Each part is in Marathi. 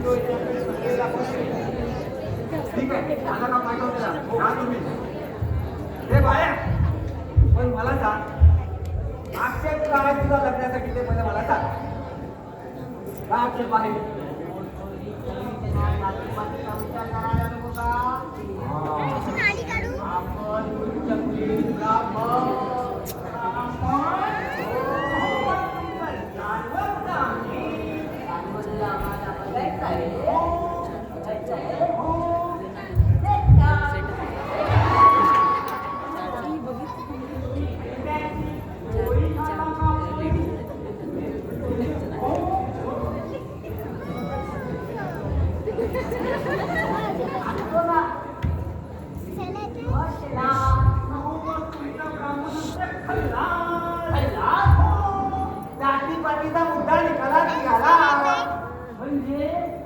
Good. ठीक आहे माझा काम पाठवते ना तुम्ही हे बाया पण मला सांग आक्षेप काय तुझा लग्नासाठी ते मला सांग काय आक्षेप आहे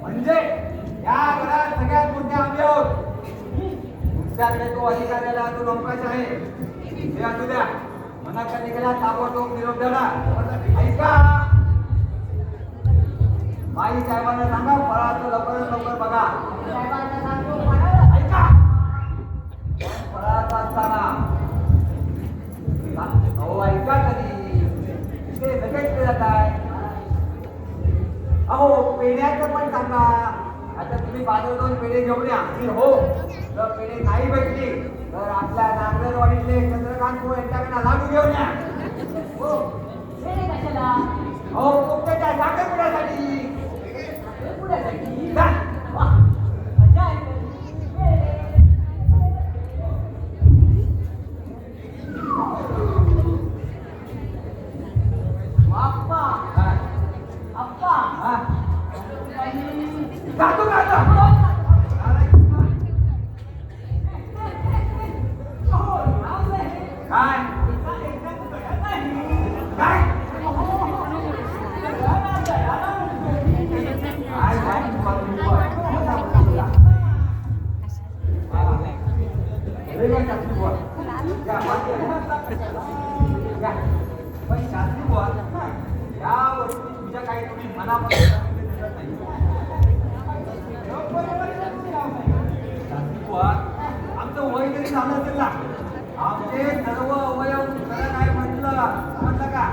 म्हणजे या घरात सगळ्यात मोठे आम्ही आहोत तुमच्याकडे तो अधिकाऱ्याला तो नौकाश आहे हे असू द्या मनाच्या निघाला ताबडतोब निरोप द्याला ऐका बाई साहेबांना सांगा फळाचं लवकरात लवकर बघा ऐका फळाचं असताना अहो ऐका कधी ते लगेच केलं जात आहे अहो पेढ्याचं पण सांगा आता तुम्ही बाजार दोन पेढे घेऊन या हो जर पेढे नाही भेटली तर आपल्या नागरवाडीतले चंद्रकांत भाऊ यांच्याकडे लाडू घेऊन या हो कशाला हो कोकणाच्या साखरपुड्यासाठी आमचं वय तरी झालं असेल ना आमचे सर्व अवयव खरं काय म्हटलं का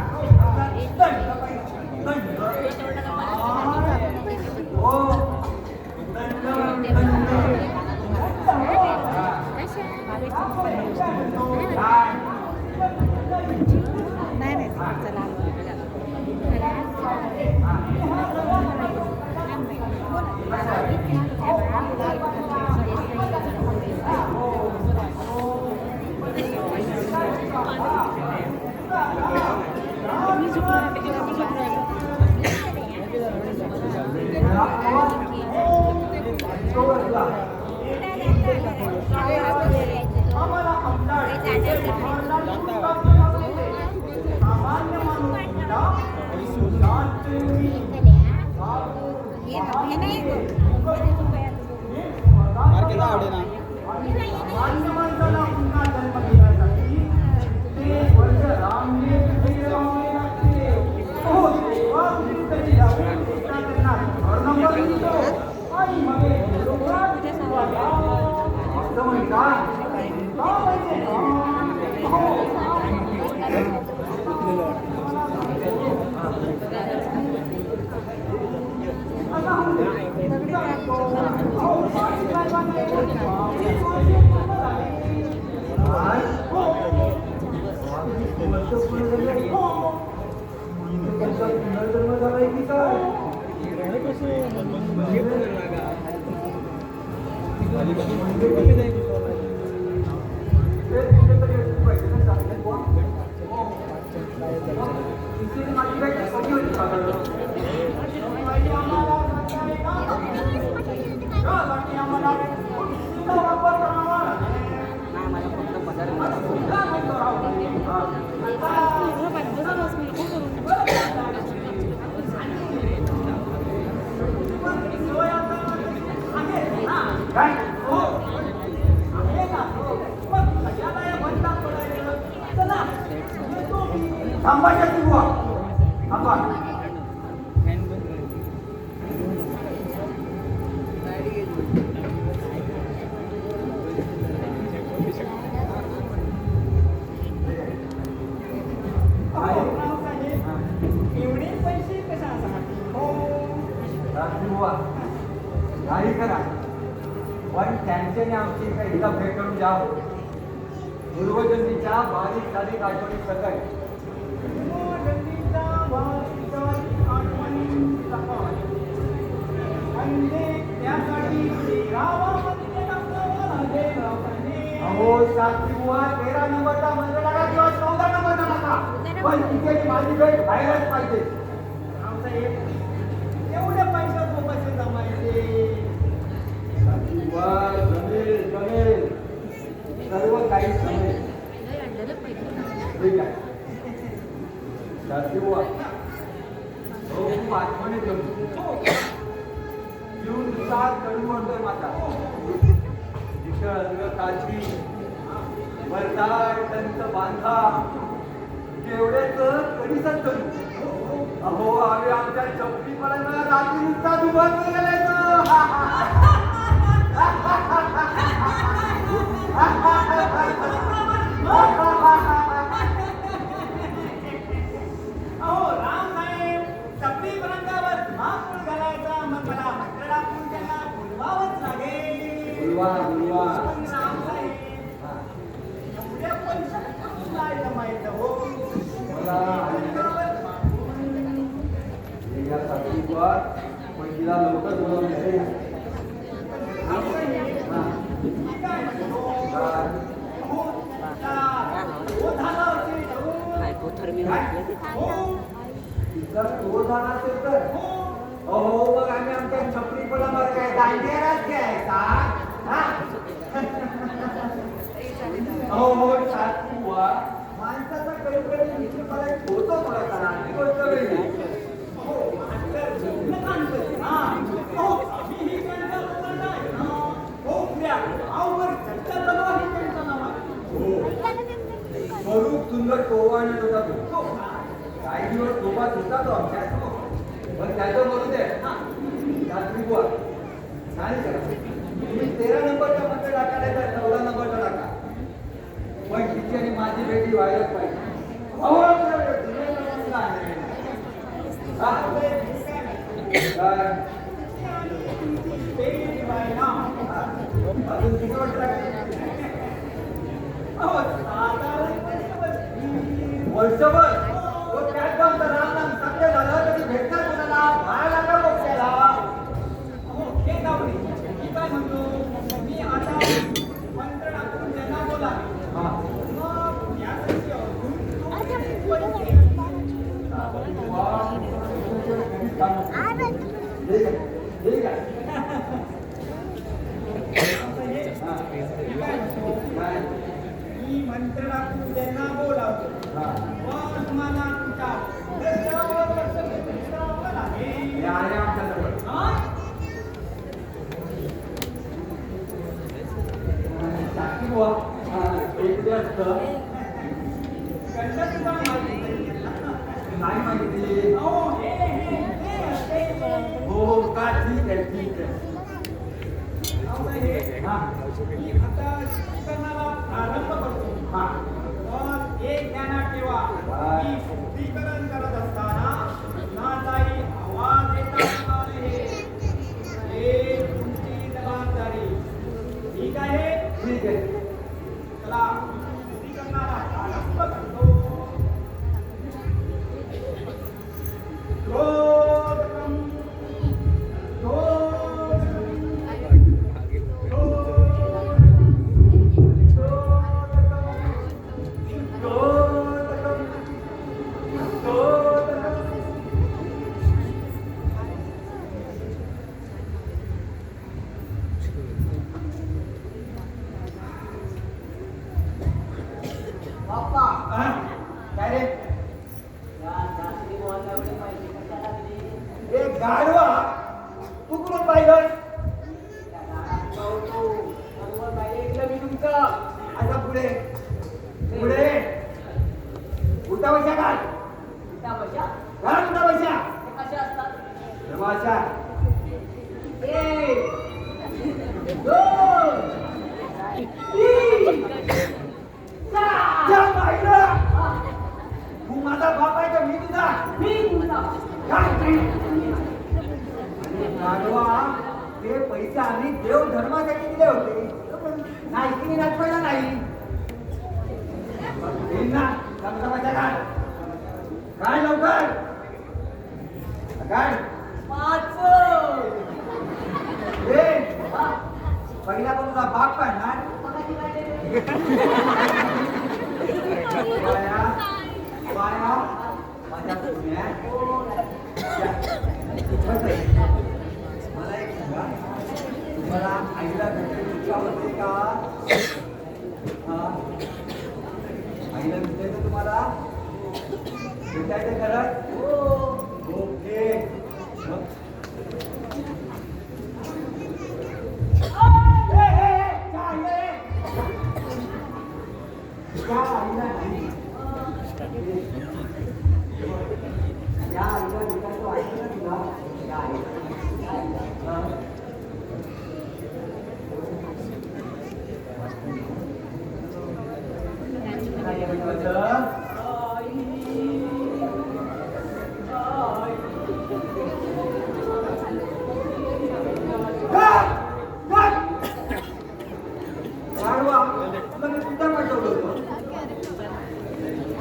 काही करा पण त्यांच्याने आमची काही हिला भेट करून द्यावं. पूर्वजन्मीच्या बारीक सारीक आठवणी सकट अहो शास्त्री बुवा 13 नंबरचा मंत्र टाका किंवा 14 नंबरचा टाका पण तिथे माझी भेट व्हायलाच पाहिजे. एवढ्या पैशात कसे जमायचे? जमेल जमेल सर्व काही जमेल. ठीक आहे शास्त्री बुवा हो खूप आठवणी जमू जीवन दिवसात कडू म्हणतोय माझा काची वरदार टंच बांधा केवढेच कधीच करू. अहो आम्ही आमच्या चपलीपणाला रात्री नुसता दुभात अहो राम साहेब चपली पलंगावर माकूळ घालायचा मग मला मंत्र टाकून त्यांना बोलवावंच लागेल. राम साहेब एवढ्या पैशात कुठून काय जमायचं हो? पण तिला लवकर बोलवलं तो झाला असेल तर अहो मग आम्ही आमच्या छपरी पडावर काय दांडियालाच घ्यायचा. हो हो शास्त्री बुवा माणसाचा कधी मला होतो मला करा ही गोष्ट वेगळी. स्वरूप सुंदर टोवाने होता तो काही दिवस टोपात होता तो आमच्या पण त्याचं बोलू दे शास्त्री बुवा नाही करा तुम्ही 13 नंबरचा मंत्र टाकायचा 14 नंबरचा टाका पण तिची आणि माझी भेटी व्हायलाच पाहिजे. अजून किती वर्ष वर्षभर त्यात जाऊन तर राम सत्य झालं तरी भेटणार कोणाला बाहेर लागा पक्षाला. हे गावडे मी काय म्हणतो मी आता मंत्र टाकून त्यांना बोला मग यासाठी ठीक आहे मी मंत्र टाकून त्यांना बोलावतो पण मला तुमच्या रस्त्यावर लक्ष द्यावं लागेल. शास्त्री बुवा एक असत नाही माहिती हो का ठीक आहे ठीक आहे. मी आता शुद्धीकरणाला प्रारंभ करतो पण एक ध्यानात ठेवा मी शुद्धीकरण करत असताना कुणाचाही आवाज येता कामा नये. हे तुमची जबाबदारी. ठीक आहे? ठीक आहे चला शुद्धीकरणाला प्रारंभ करतो. गाडवा तू कुठून पाहिलं मी तुमचा आता पुढे पुढे उठा बशा घाल घाल उठा बशा एक दोन तीन चार पाहिलं तू माझा बाप आहे का मी तुझा काय गाडवा ते पैसे आम्ही देव धर्मासाठी दिले होते. नायकीने नाचवायला नाही. येईल ना दमदमाच्या काढ. काय लवकर काय पहिला पण तुझा बाप काढणार. बाया माझ्या सोन्या. मला एक सांगा, तुम्हाला आईला भेटायची इच्छा होते का? आईला भेटायचं तुम्हाला? भेटायचं खरं? ओके. त्या आईला नाही. त्या आईला भेटायचं वाटतं ना तुला? त्या आईला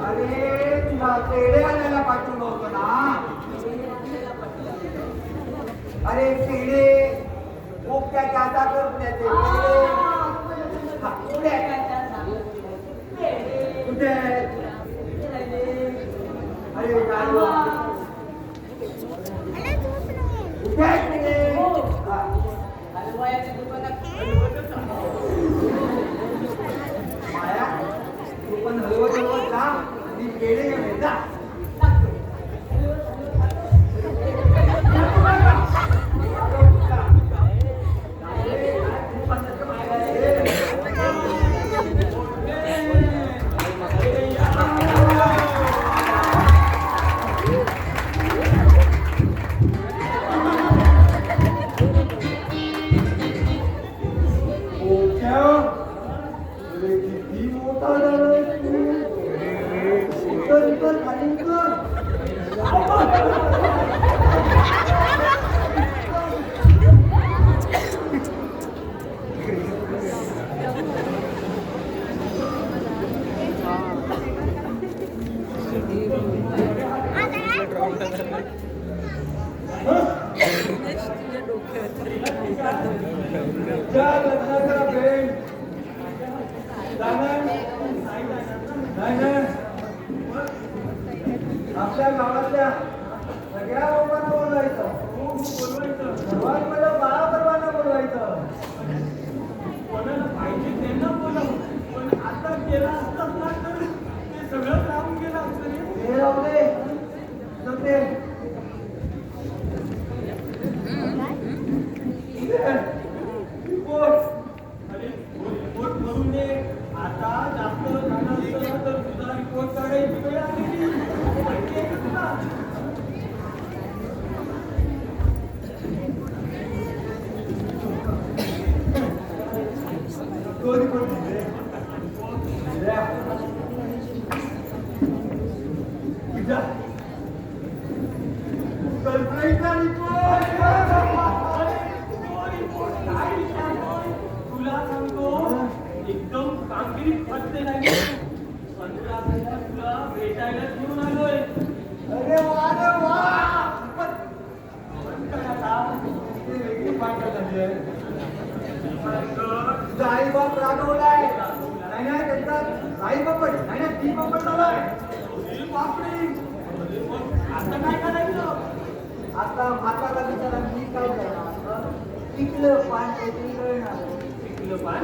अरे तुला पेढे आणायला पाठवलं होतं ना. अरे पेढे कोक्याच्या हातात त्याचे कुठे अरे गाडवा कुठे माया तू पण हलवत हलवत जा. मी पेढे घेऊन येत जा. आपल्या गावातल्या सगळ्या लोकांना बोलवायचं. सर्वात पहिलं बाळा सर्वांना बोलवायचं. कोणाला पाहिजे त्यांना बोलव. पण आता गेला असतात ना तर ते सगळं राहून गेलं असतं. हे राहू दे. नव्हते रिपोर्ट करून दे. आता जास्त झालं असतं तर तुझा रिपोर्ट काढायची वेळ आली. माहिती आहे का तुला? तो रिपोर्ट तुझा तुला सांगतो एकदम कामगिरी फसते नाही. तुला भेटायला घेऊन आलोय. अरे वा रे वा. तुझा आई बाप रागवलाय. नाही ना त्यांचा आई बाप नाही ना ती बाप झालाय. बापरे आता काय करायचं? आता माताला विचारा मी काय करणार. पिकलं पान काहीतरी कळणार. पिकलं पान?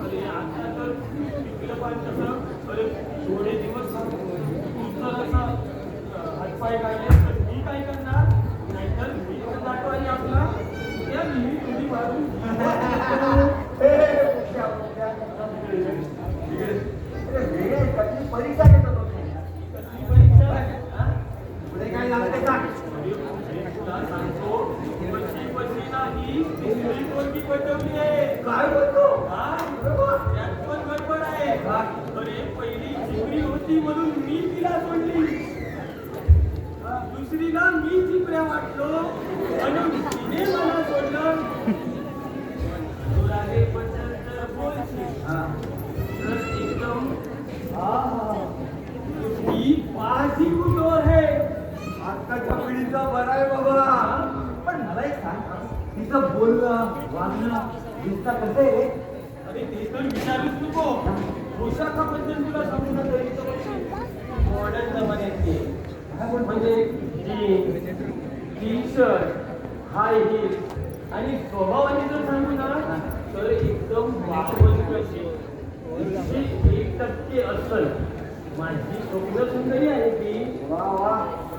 अरे आता तर पिकलं पान कसं? अरे थोडे दिवस तुमचं असं हातपाय काढले तर मी काय करणार? नाहीतर मी पण दाखवायची आपला या मी तुझी बाजू. परीक्षा घेत होतो. कसली परीक्षा? पुढे काय झालं ते सांग. तुला सांगतो पशी नाही तिसरी पोरगी पटवली आहे. काय बोलतो? त्यात पण गडबड आहे. अरे पहिली चिपरी होती म्हणून मी तिला सोडली. दुसरीला मी चिपऱ्या वाटलो म्हणून तिने मला सोडली. तिचं बोलणं वागणं दिसता कसं आहे रे? अरे ते तर विचारूच नको. पोशाखाबद्दल तुला सांगू का तरी मॉडर्न जमान्यातली म्हणजे टी शर्ट हाय हिल आणि स्वभावाने जर सांगू ना तर एकदम बाहुबली कशी 1% असल. माझी स्वप्न सुंदरी आहे ती. वा वा.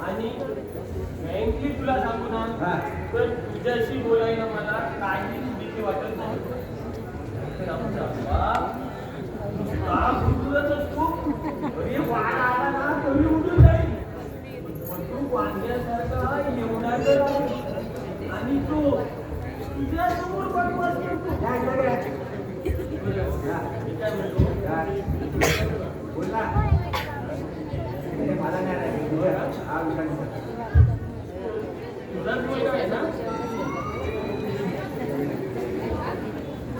आणि फ्रँकली तुला सांगू ना तर तुझ्याशी बोलायला मला काहीच भीती वाटत नाही. तर आमचा बाप नुसता घुटूनच असतो. अरे वाट आला ना तरी उठून जाईल. पण तू वांग्यासारखा एवढा जर आहे आणि तो तुझ्या समोर पण बसतो. या इकडे ये. मी काय म्हणतो बोल ना. हे मला नाही राहिलं. हा विषय तुझाच मुलगा आहे ना?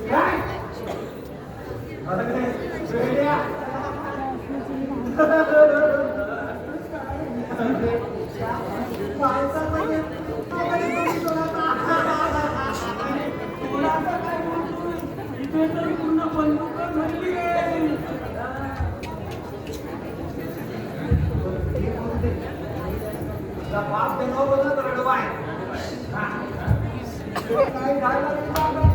काय? अरे वेड्या. इथे तर पूर्ण बंदूक धरली आहे. बाप देणं बोलत रडवाय. काय झालं रे बाबा?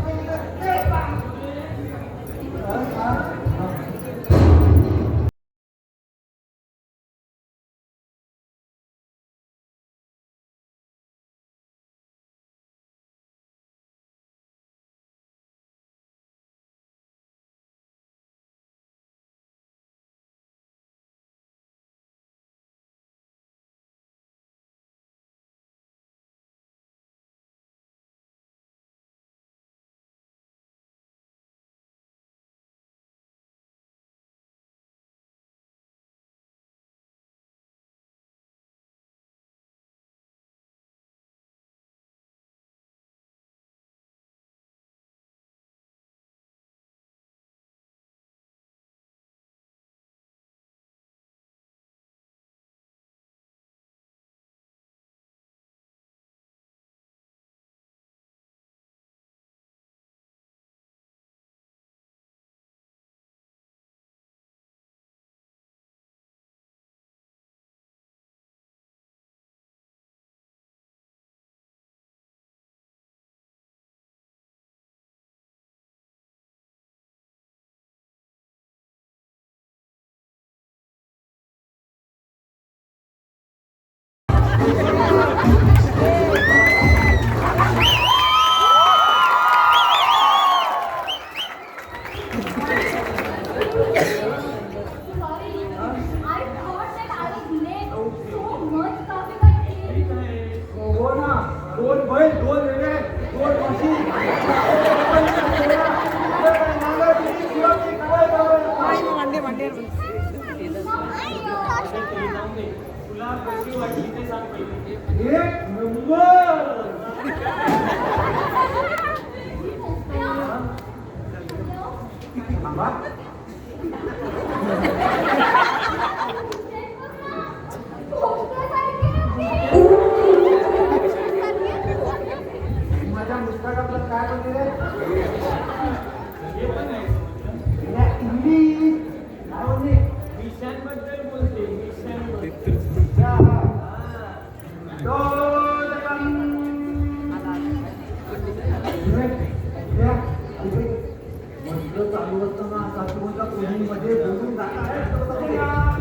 हो ना. दोन बैल, दोन रेल्वे, दोन म्हशी. तुला कशी वाटली ते सांग पहिले. एक नंबर. थांबा. माझ्या मुस्ताकातलं काय म्हणते रे? हे पण आहे इंग्लिश काय म्हणते? विषयांबद्दल बोलते. विषयांबद्दल चालू असताना सासूच्या कोणीमध्ये बोलून जातात.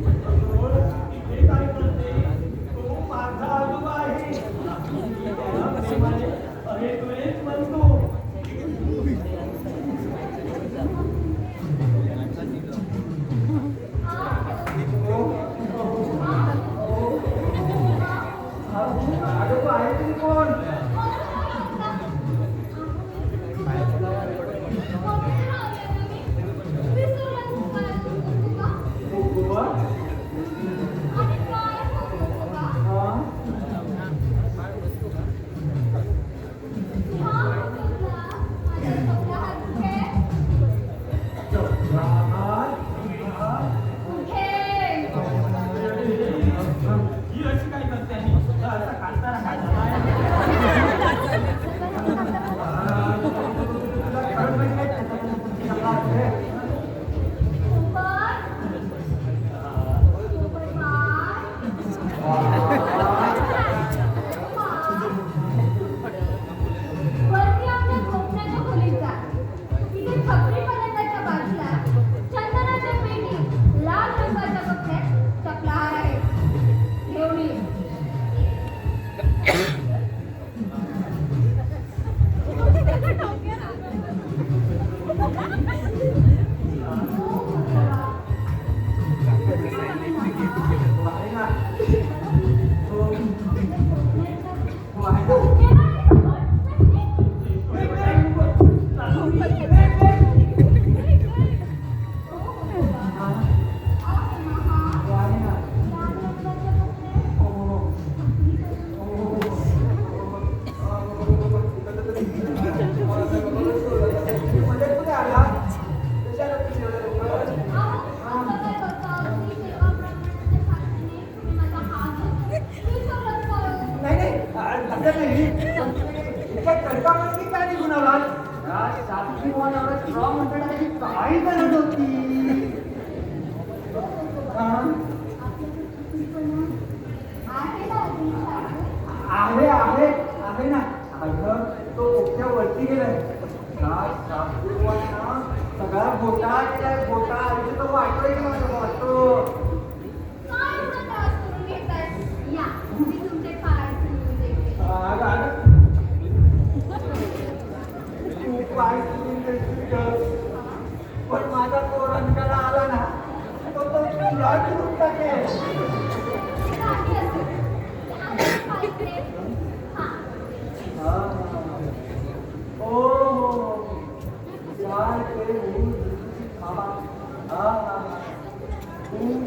इथे काय करते? तो माझा आजोबा आहे. त्याला प्रेमाने अरे तुरेच म्हणतो. आजोबा आहे तुम्ही कोण? ही अशी काय करते आणि असा कांतारा काढला. वरती आपल्या झोपण्याच्या खोलीत जा. तिथे छपरी पलंगाच्या बाजूला चंदनाच्या पेटीत लाल रंगाच्या कपड्यात चपलाहार आहे. घेऊन ये. आहे ना? हो. हो, आहे ना? काही करत होती. आहे आहे आहे ना. अगं तो ओक्या वरती गेलाय. सगळा गोटा केलाय. गोटा इथे तो वाटतोय की माझं वाटतो. पण माझा तो रंगाला आला ना तो तुला घेऊन टाकेल. खूप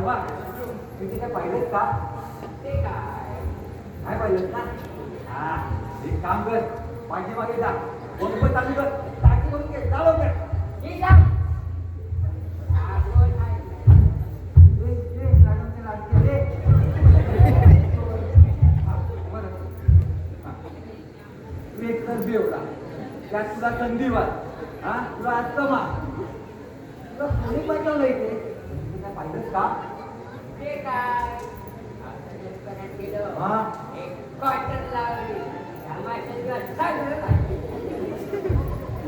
वा तुम्ही काय पाहिलंच का ते काय काय पाहिलंच ना हा एक काम कर माझी मागे जा बंब चालू कर टाकी करून घे जा लवकर ठीक आहे आठवण आहे. ये मॅडमचे लाडके रे हा, बरं हा. तू एक तर बेवडा त्यात तुला संधिवात हा तुला अस्तमा तुला कोणी पाठवलं इथे तुम्ही काय पाहिलंच का ते काय असं दुष्काळात गेलं. हा एक कॉटन लावली त्यामुळे सगळं काय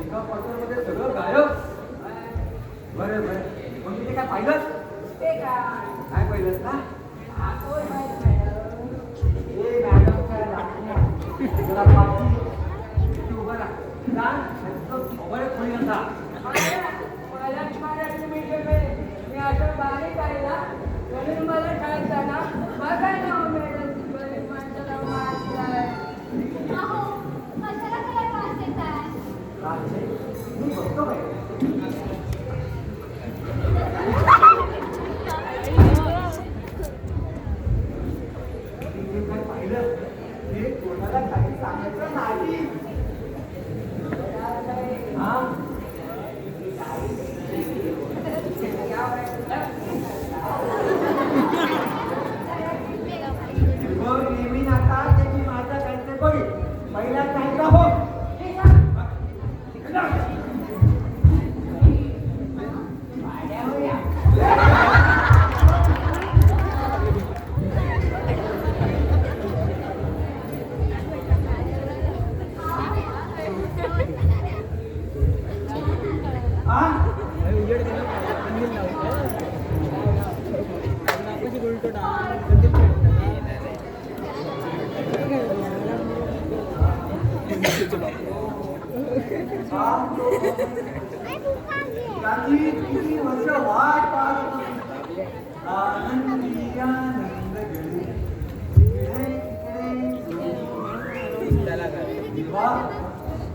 एका क्वार्टरमध्ये सगळं गायब बरं बरं मग तिथे काय पाहिलंच ते काय काय पाहिलंच ना आठवण आहे मॅडम. ए मॅडमच्या लाटण्या जरा पाठी किती उभं राहा जा खबर खोली नका मला मराठी मीडियम मी असं बारीक आहे ना म्हणून मला शाळेत जाणार माझा नाव मॅडम गरीब माणसाला मारलाय. अहो कशाला त्याला त्रास देताय राजे मी बघतो बाई तिथे काय पाहिलं हे कोणाला काही सांगायचं नाही हा बघ नेहमी आता त्याची माझा काहीतरी बघी पहिला चांगला हो हा त्याची किती वर्ष वाट पाहत होती. आनंदी आनंद घेऊ. इकडे तिकडे देवा,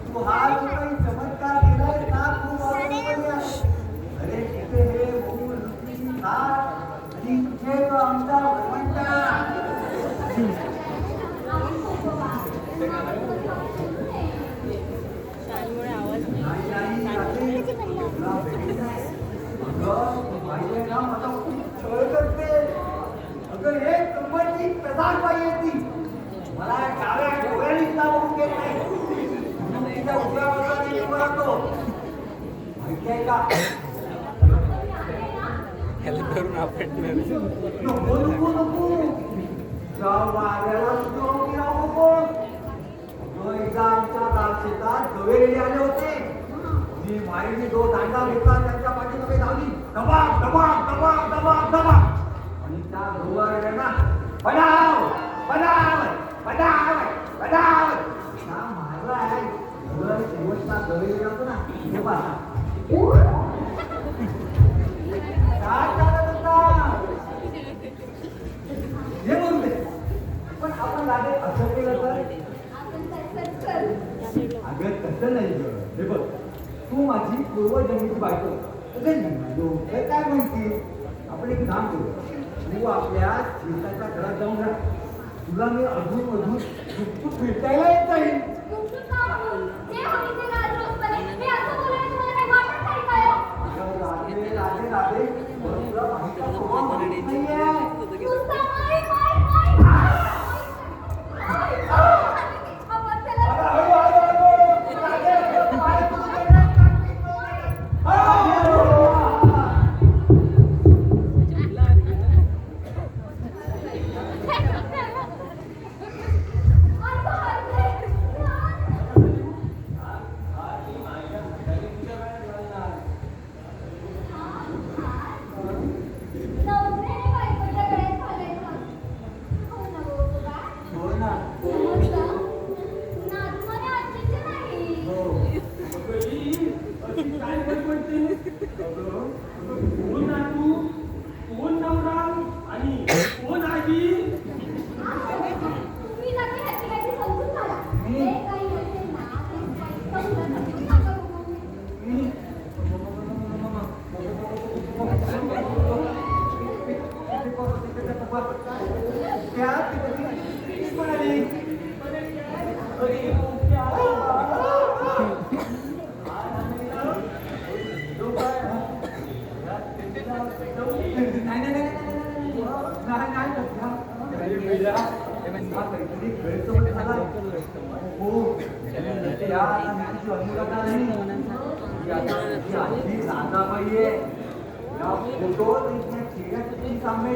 तू हा जो काही चमत्कार केलाय ना खूप अवघड आहे. अरे तिथे हे मूल रुक्मिणी घाट आणि तिथे तो आमचा भगवंता नाही नाही रात्री तुला भेटली नाही. अगं तू माहिती आहे ना मला खूप छळ करते अगं हे कंपनीची प्रधान बाई आहे ती मला डाव्या डोळ्याने सुद्धा बघून घेत नाही म्हणून तिच्या उजव्या बाजूला मी उभं राहतो माहिती आहे का नको नको नको त्या वाऱ्याला सुद्धा उभी राहू नको अगं एकदा आमच्या शेतात गवेरेले आले होते मी माईने जो दांडा घेतला त्यांच्या पाठीमध्ये धावली दबाब दबाब दबाब दबाब दबाब आणि त्या गवारेल्यांना बनाव बनाव बनाव बनाव त्या मारला आहे अगं शेवटचा गवेरेला होतो ना हे पहा काय चालत होता हे बोलू दे पण आपण लागे असं केलं तर अगं तसं नाही गं हे बघ तू माझी पूर्वजन्मीची बायको लोक काय म्हणतील आपण एक काम करू तू आपल्या शेताच्या घरात जाऊन राहा तुला मी अजून अजून खूप भेटायला येत जाईल राधे राधे राधे तुला माहिती नाहीये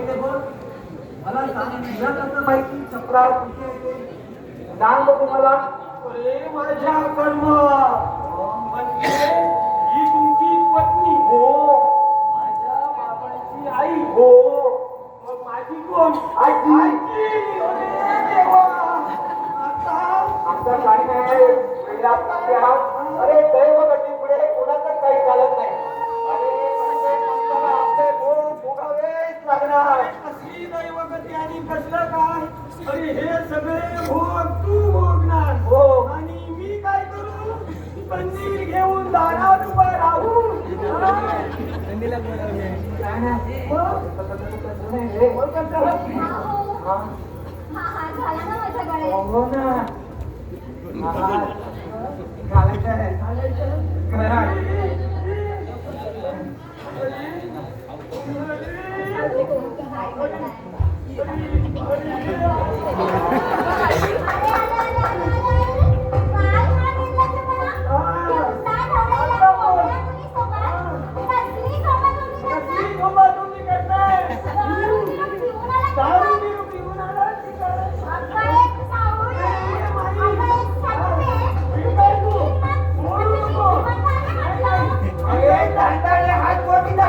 मला सांग तुला कसं माहिती चपला कुठे येते सांग बघू मला अरे माझ्या कर्म म्हणजे ही तुमची पत्नी हो माझ्या बाबांची आई हो मग माझी कोण आजी. अरे देवा आता आमचा काही नाही वेळा पुढे आहात. अरे दैव गती पुढे कोणाचं काही चालत नाही अरे म्हणजे माणसाला आपले भोग भोगावेच लागणार कसली दैवगती आणि कसलं काय अरे हे सगळे भोग तू भोगणार हो आणि मी काय करू पंजीर घेऊन दारात उभा राहू काय नाही तसं नाही रे. हा झाला ना माझ्या गळ्यात हो ना घालायचं आहे घरा हात वर दिला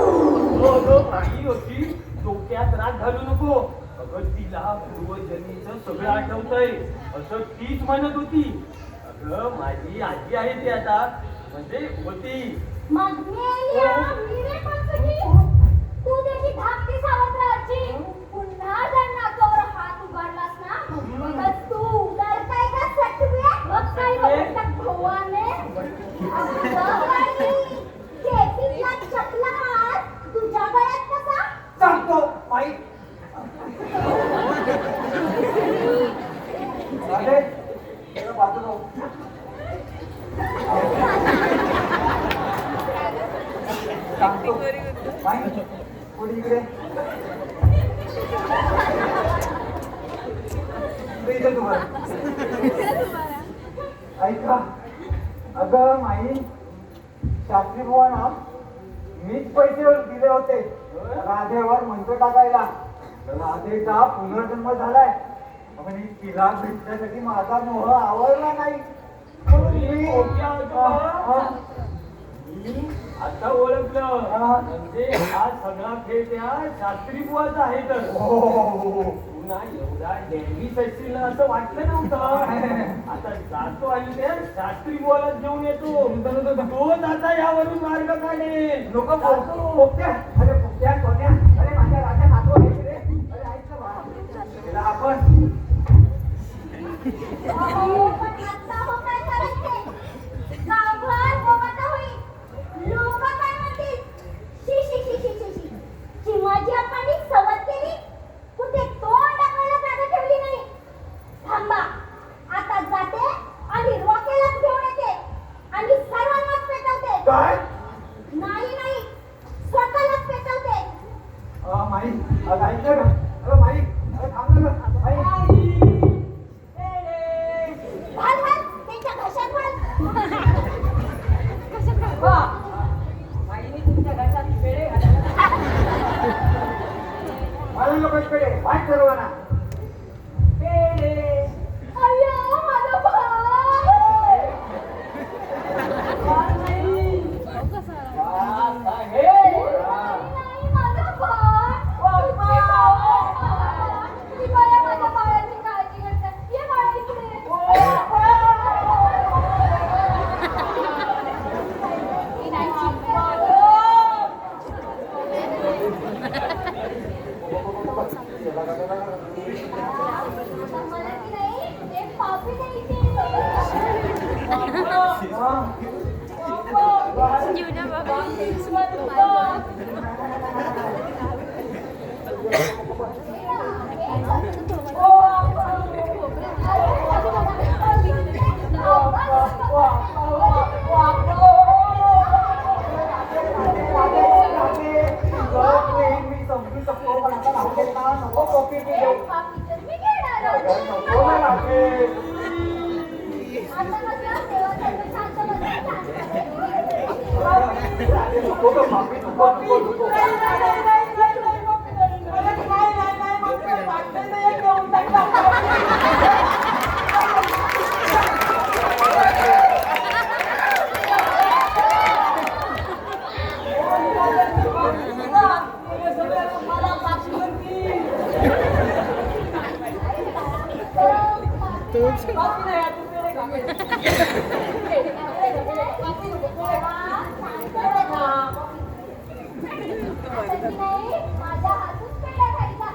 आई होती डोक्यात राग घालू नको अगं तिला पूर्वजन्मीचं सगळं आठवतंय असं तीच म्हणत होती अगं माझी आजी आहे ती आता म्हणजे होती तू त्याची धाकटी सावत्राची पुन्हा जर नाकावर हात उगाडलास ना मगच तू तर काय का सटवे मग काय बघत भवाने शेतीतला चपला हात तुझ्या गळ्यात कसा सांगतो माई अरे बाजू सांगतो माई कोणी इकडे इथे तुम्हाला ऐका अगं माई शास्त्री बुवा ना मीच पैसे दिले होते राधेवर मंत्र टाकायला राधेचा पुनर्जन्म झालाय आणि तिला भेटण्यासाठी माझा मोह आवडला नाही मी आता ओळखलं म्हणजे हा सगळा खेळ त्या शास्त्री बुवाचा आहे तर पुन्हा एवढा डेंगी सशील असं वाटलं नव्हतं आता जातो आणि त्या शास्त्री बुवाला घेऊन येतो तोच आता यावरून मार्ग काढेल लोक पोपट्या अरे पोपट्या कोण्या अरे माझ्या राजा नातू आहे रे अरे ऐक ना तिला आपण पण आता हो काय करायचे गावभर बोमाटा होईल लोक काय म्हणतील शी शी शी शी शी शी ची माझी आपण सवत केली कुठे तोंड टाकायला जागा ठेवली नाही थांबा आता जाते आणि रॉकेलच घेऊन येते आणि सर्वांनाच पेटवते काय नाही नाही स्वतःलाच पेटवते माई ऐकलं का अरे माई अरे थांब ना माई घाल घाल त्यांच्या घशात घाल मला नको पेढे वाट सर्वांना पेढे अय्या, माझा भाऊ. नाही, नाही, माझा भाऊ. मी बऱ्या माझ्या बाळाची काळजी करते. ये बाळा इकडे. ही नाही चिमणी. मला की नाही एक कॉफी द्यायची. मी समजू शकतो पण आता राहू देत ना नको कॉफी मी घेऊ मी घेणार नको ना राहते. आता माझ्या देवासाठी शांत बसून नको गं, कॉफी नको नको नको माझ्या हातून पेढा खायचा.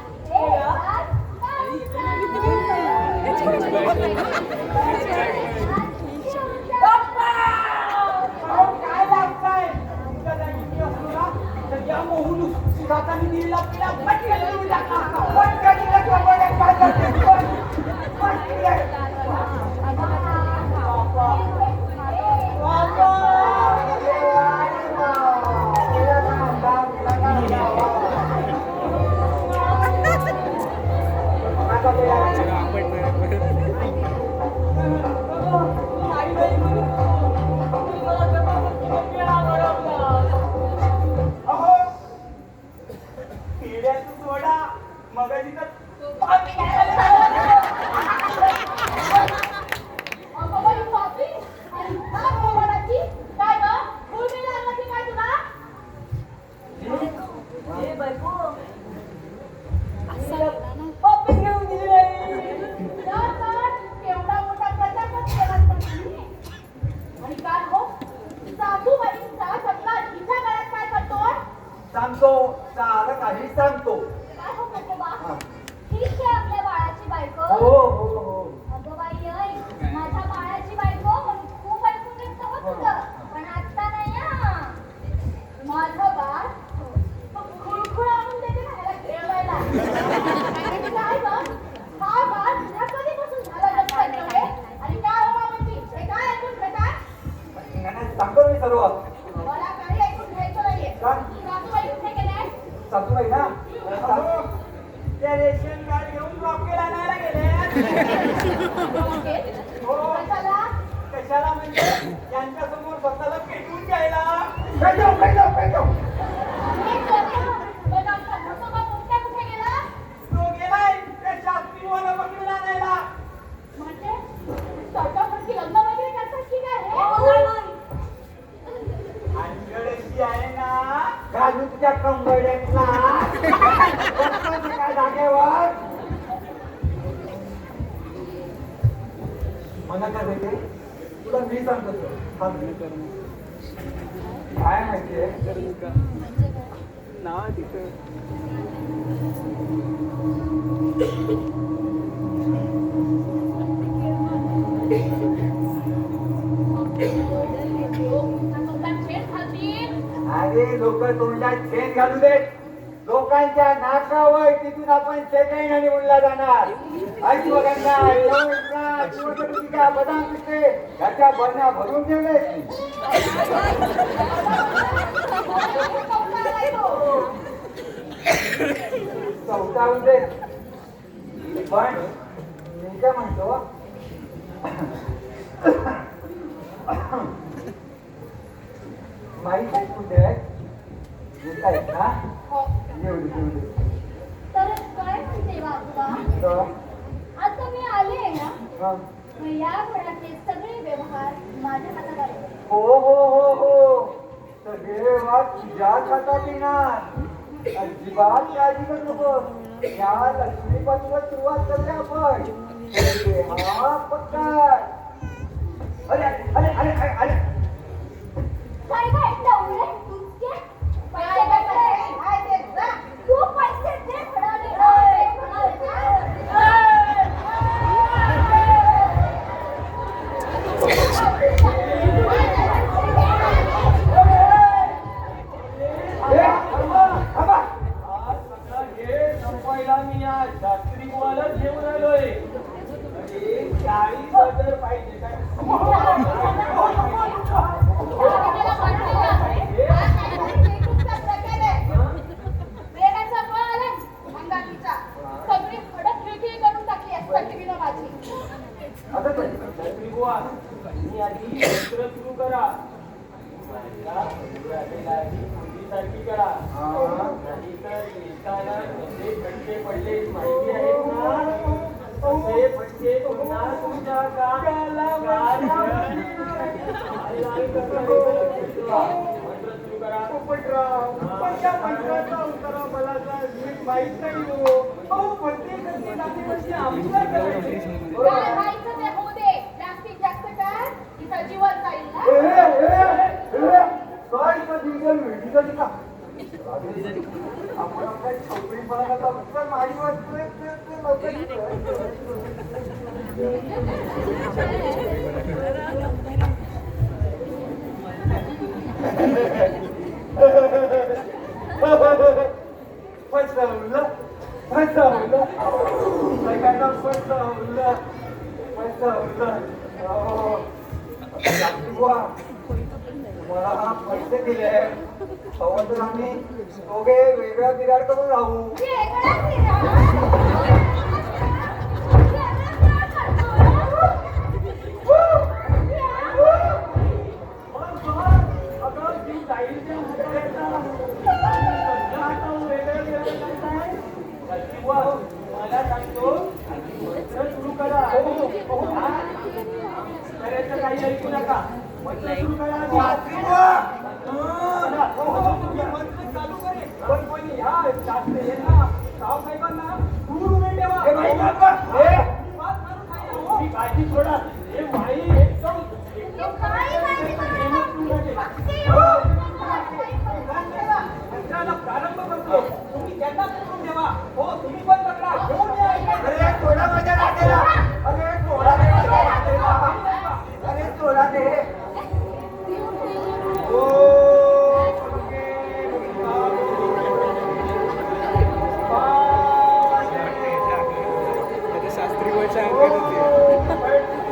काय लागताय तुमच्या जागी मी असतो ना तर या मोहून काकांनी दिलेला पिढा पटकन देऊन टाका. पटकन दिला कमळ काय करते सोडा मग घेऊन दिली केवढा मोठा प्रजापती केला तुम्ही. आणि काय हो सासूबाईंचा सगळा हिच्या गळ्यात काय करतोय? सांगतो सारं काही सांगतो. काय हो बा ठीक आहे आपल्या बाळाची बायको. हो हो हो अगं बाई ऐक, माझ्या बाळाची बायको म्हणून खूप ऐकून घेतलं हो तुझं. पण आता नाही हा. माझं बाळ खुळखुळ आणून देते ना ह्याला खेळवायला. आणि काय गं, हा बाळ तुझ्या कधीपासून झाला जन्माला? आणि काय हो मामाची, हे काय ऐकून घेताय? सांगतो मी सर्व. मला काही ऐकून घ्यायचं नाहीये. का? सासूबाई कुठे गेल्या? सासूबाई ना त्या रेशन कार्ड घेऊन रॉकेल आणायला गेले. कशाला? कशाला म्हणजे यांच्या समोर स्वतःला पेटवून घ्यायला. एक करतो. पण आमचा म्हसोबा तुमच्या कुठे गेला? तो गेलाय त्या शास्त्रीवाला पकडून आणायला. म्हणजे स्वतःवरती लग्न वगैरे करतात की काय रे? आणि अशी आहे ना घालू तुझ्या कंबड्यातला काय जागेवर मला काय माहिती तुला मी सांगतो काय माहितीये नाव तिथं अरे लोक तोंडात शेण घालू देत. लोकांच्या नाकावर तिथून आपण सेकंड आणि उडला जाणार. ऐश्वर्यांना बदाम पिते त्याच्या बरण्या भरून ठेवले. चौथा उदे पण मी काय म्हणतो माहित आहे कुठे येत आहेत ना? येऊ दे येऊ दे. तर काय म्हणते बाबा तर, आता मी आले ना हा. मग या घरातले सगळे व्यवहार माझ्या हातात आले. हो हो हो हो सगळे वाद तुझ्याच हातात येणार अजिबात काळजी करू नको या लक्ष्मीपासूनच सुरुवात करूया आपण हा पक्का अरे अरे अरे अरे अरे काय काय डवळे तुझके पैसे काय दे तू पैसे दे म्हणाले ए, थांबा, थांबा. आज सगळा खेळ संपवायला मी या शास्त्री बुवाला घेऊन आलोय. अरे 40,000 पाहिजे काय? सगळी खडक खिळखिळी करून टाकली असतात विना माझी. आता तर. शास्त्री बुवा, तुम्ही आधी मंत्र सुरू करा. माझ्या मुलाला आधी पूर्वीसारखी करा. नाहीतर येताना कसे फटके पडले माहिती आहेत ना? कसे फटके पुन्हा तुमच्या गाला मंत्र सुरू करा. पोपटराव, पण त्या मंत्राचा उतारा मला काय नीट माहित नाही हो. अहो, प्रत्येकाची जातीवरची आमच्या करायची. काय व्हायचं ते होऊ दे. जास्तीत जास्त काय तिचा जीवन जाईल ना. काय इथं दिवसाला मेडिकल का? आपण आपल्या छोकरीपणाला उत्तर मारी वाटतोय ते लवकर फसवलं फसवलं सगळ्यांना फसवलं फसवलं बुवा मला पैसे दिले हवं तर आम्ही दोघे वेगळा बिराड करून राहू वेगळा फिरा. अगं ती जाईल त्या मला सांगतो मंत्र सुरू करा. करायचं काही ऐकू नका. मंत्र सुरू करा. मंत्र चालू करे पण कोणी ह्या शास्त्री यांना साहेबांना दूर उभे ठेवा. ही काळजी सोडा. हे माई एकदम काय माहिती मंत्राला प्रारंभ करतो. तुम्ही त्यांना पकडून ठेवा. हो, तुम्ही पण पकडा. घेऊन या इकडे. अरे थोडा माझ्या राहतेला अरे थोडा दे माझ्या राहतेला अरे थोडा दे शास्त्री वर्ष अंकित होते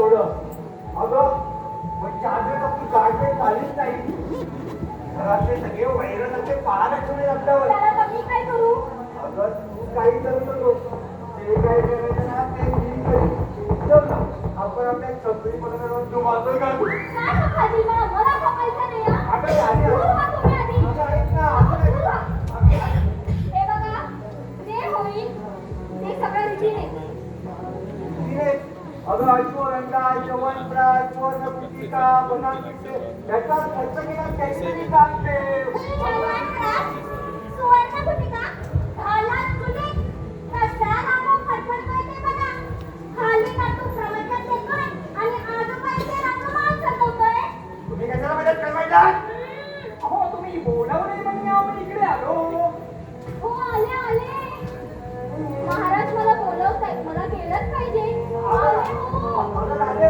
एवढं अगं म्हणजे अजून आपली गाडी झालीच नाही घरातले सगळे वैरसाचे पाहत ठेवले आपल्यावर त्याला आता मी काय करू? अगं तू काही करू नको ते काय करायचं ना ते मी करेन. चल ना आपण आपल्या छत्री पकडून तू वाजव का तू काय खाली मला ठोकायचं नाही हा? अगं आधी दूर व्हा तुम्ही आधी. अगं ऐक ना असं दूर व्हा. काय हे बघा जे होईल ते सगळं रीतीने. तिने अगं ऐश्वर्या जवळप्रास सुवर्णपुटिका बनावटीचे याचा खर्च केला त्याची सांगते सुवर्णपुटिका घालात तुले कसा रामो फटफटतोय ते बघा. खाली नाटू प्रवचन देतोय आणि आजोबा इथे रंगमान सजवतोय. तुम्ही कशाला मदत करवायला अहो तुम्ही बोलावले म्हणजे आपण इकडे आलो. हो आले आले. महाराज मला बोलवतायत मला गेलंच पाहिजे. आले हो. अगं आले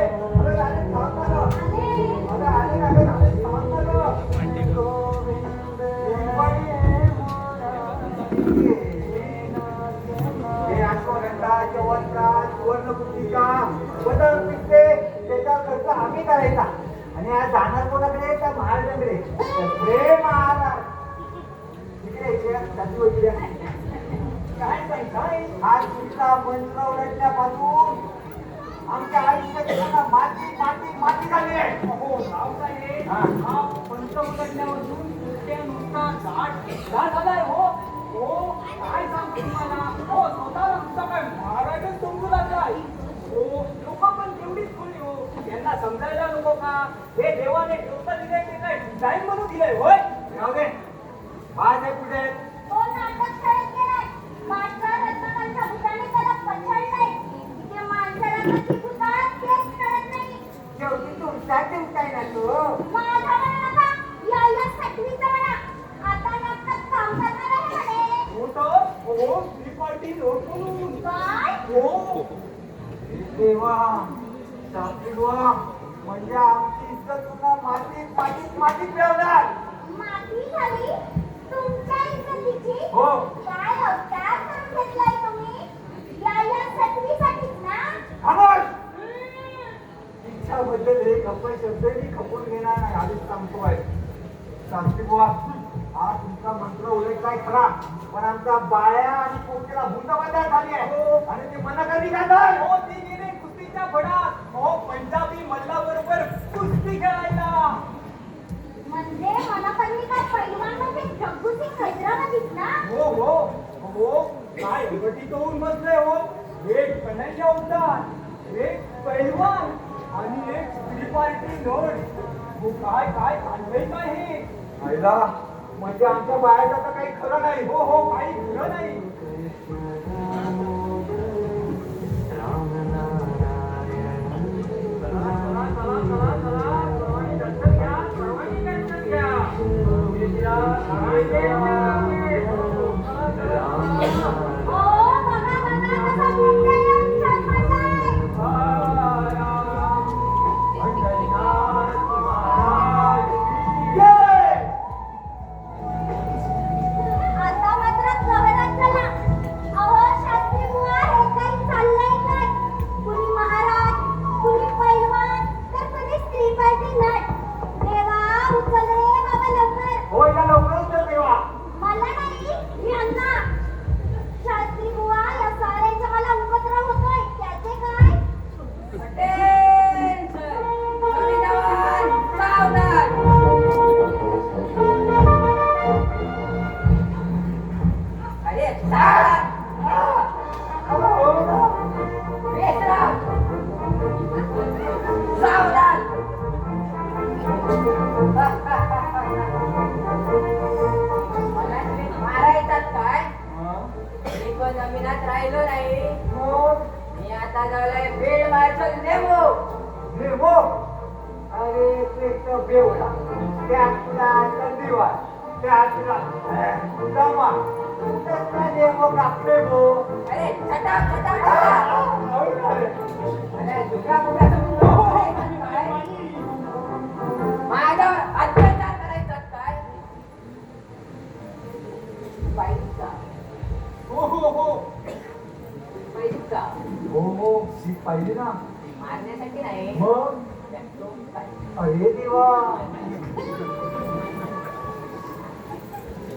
थांब ना गं. आले. अगं आले ना गं, आले थांब ना गं. हे ऐश्वर्या जवळप्रास सुवर्णपुटिका बनावटीचे त्याचा खर्च आम्ही करायचा आणि आज जाणार कोणाकडे त्या महाराजांकडे सगळे महाराज इकडे जाती इकडे काय सांगताय? आज तुमचा मंत्र उलटल्यापासून आमच्या आयुष्यात माती माती माती झाली आहे. अहो रावसाहेब हा. हा पंच उलटल्यापासून नुसत्या नुसता जाट झालाय हो. हो काय सांगतो तुम्हाला. हो स्वतः आमचा काय महाराजच समजू लागलाय. हो लोक पण तेवढीच खोली हो. यांना समजायला नको का हे देवाने ठेवता दिलंय ते काय डिझाईन म्हणून दिलंय होय. राहू दे आज आहे कुठे आहेत? तो नाटक करत गेलाय. मास्टर रत्नाकरच्या भूताने त्याला पछाडलंय. इथे माणसाला कशी भूतात तेच कळत नाही. शेवटी तुमचा तुमचा ना तू माझा म्हणू नका. या सटवीचं म्हणा. आता नाटक काम करणार आहे म्हणे. हो तर हो ती पार्टी नोट म्हणून. काय? हो देवा शास्त्रीवा म्हणजे आमची इज्जत पुन्हा मातीत मातीत मातीत मिळवणार. माती झाली तुमच्या इज्जतीची. हो काय अवतार करून घेतलाय तुम्ही? या सटवीसाठीच ना? खामोश इच्छाबद्दल एक आपण शब्दही खपून घेणार नाही आधीच सांगतोय. शास्त्री बुवा हा तुमचा मंत्र उलटलाय खरा पण आमचा बाळ्या आणि पोटेला भूतबद्दल झाली आहे आणि ते मना कधी घालणार हो ती गेले कुस्तीच्या फडात. हो पंजाबी मल्लाबरोबर कुस्ती खेळायला. म्हणजे मला पहिली काय पैलवान म्हणजे जग्गू सिंग हैदराबादीत ना? हो हो हो काय विघटित होऊन बसले हो. एक कन्हैया उद्दार एक पैलवान आणि एक स्त्री पार्टी नोट. हो काय काय चाललंय काय हे. आईला म्हणजे आमच्या बाळाचं तर काही खरं नाही. हो हो काही खरं नाही. ओ बघा बघा कसा मोठा येऊन चढलाय. आता मात्र गहरात चला. अहो शास्त्री बुवा हे काही चाललंय काय? कुणी महाराज कुणी पैलवान तर कुणी स्त्री पार्टी नट. देवा उचल रे बाबा लवकर. होय का लवकर उचल देवा. मला नाही यांना. शास्त्री बुवा या साऱ्यांचा मला उपद्रव होतोय त्याचे काय? अरे सावधान मला तुम्ही मारायचात काय? मी पण जमिनात राहिलो नाही. मी आता झालोय फील्ड मार्शल नेमो. नेमो अरे ते तर बेवडा त्या तुला संधीवार त्या तुला जमा त्याचा नेमो कापले गो. अरे छटा छटा छटा. अरे दुसरा मुलगा काय? माझ्यावर अत्याचार करायचा काय? पैसा हो हो हो पैसा हो हो ही पाहिजे ना मारण्यासाठी नाही मग अरे देवा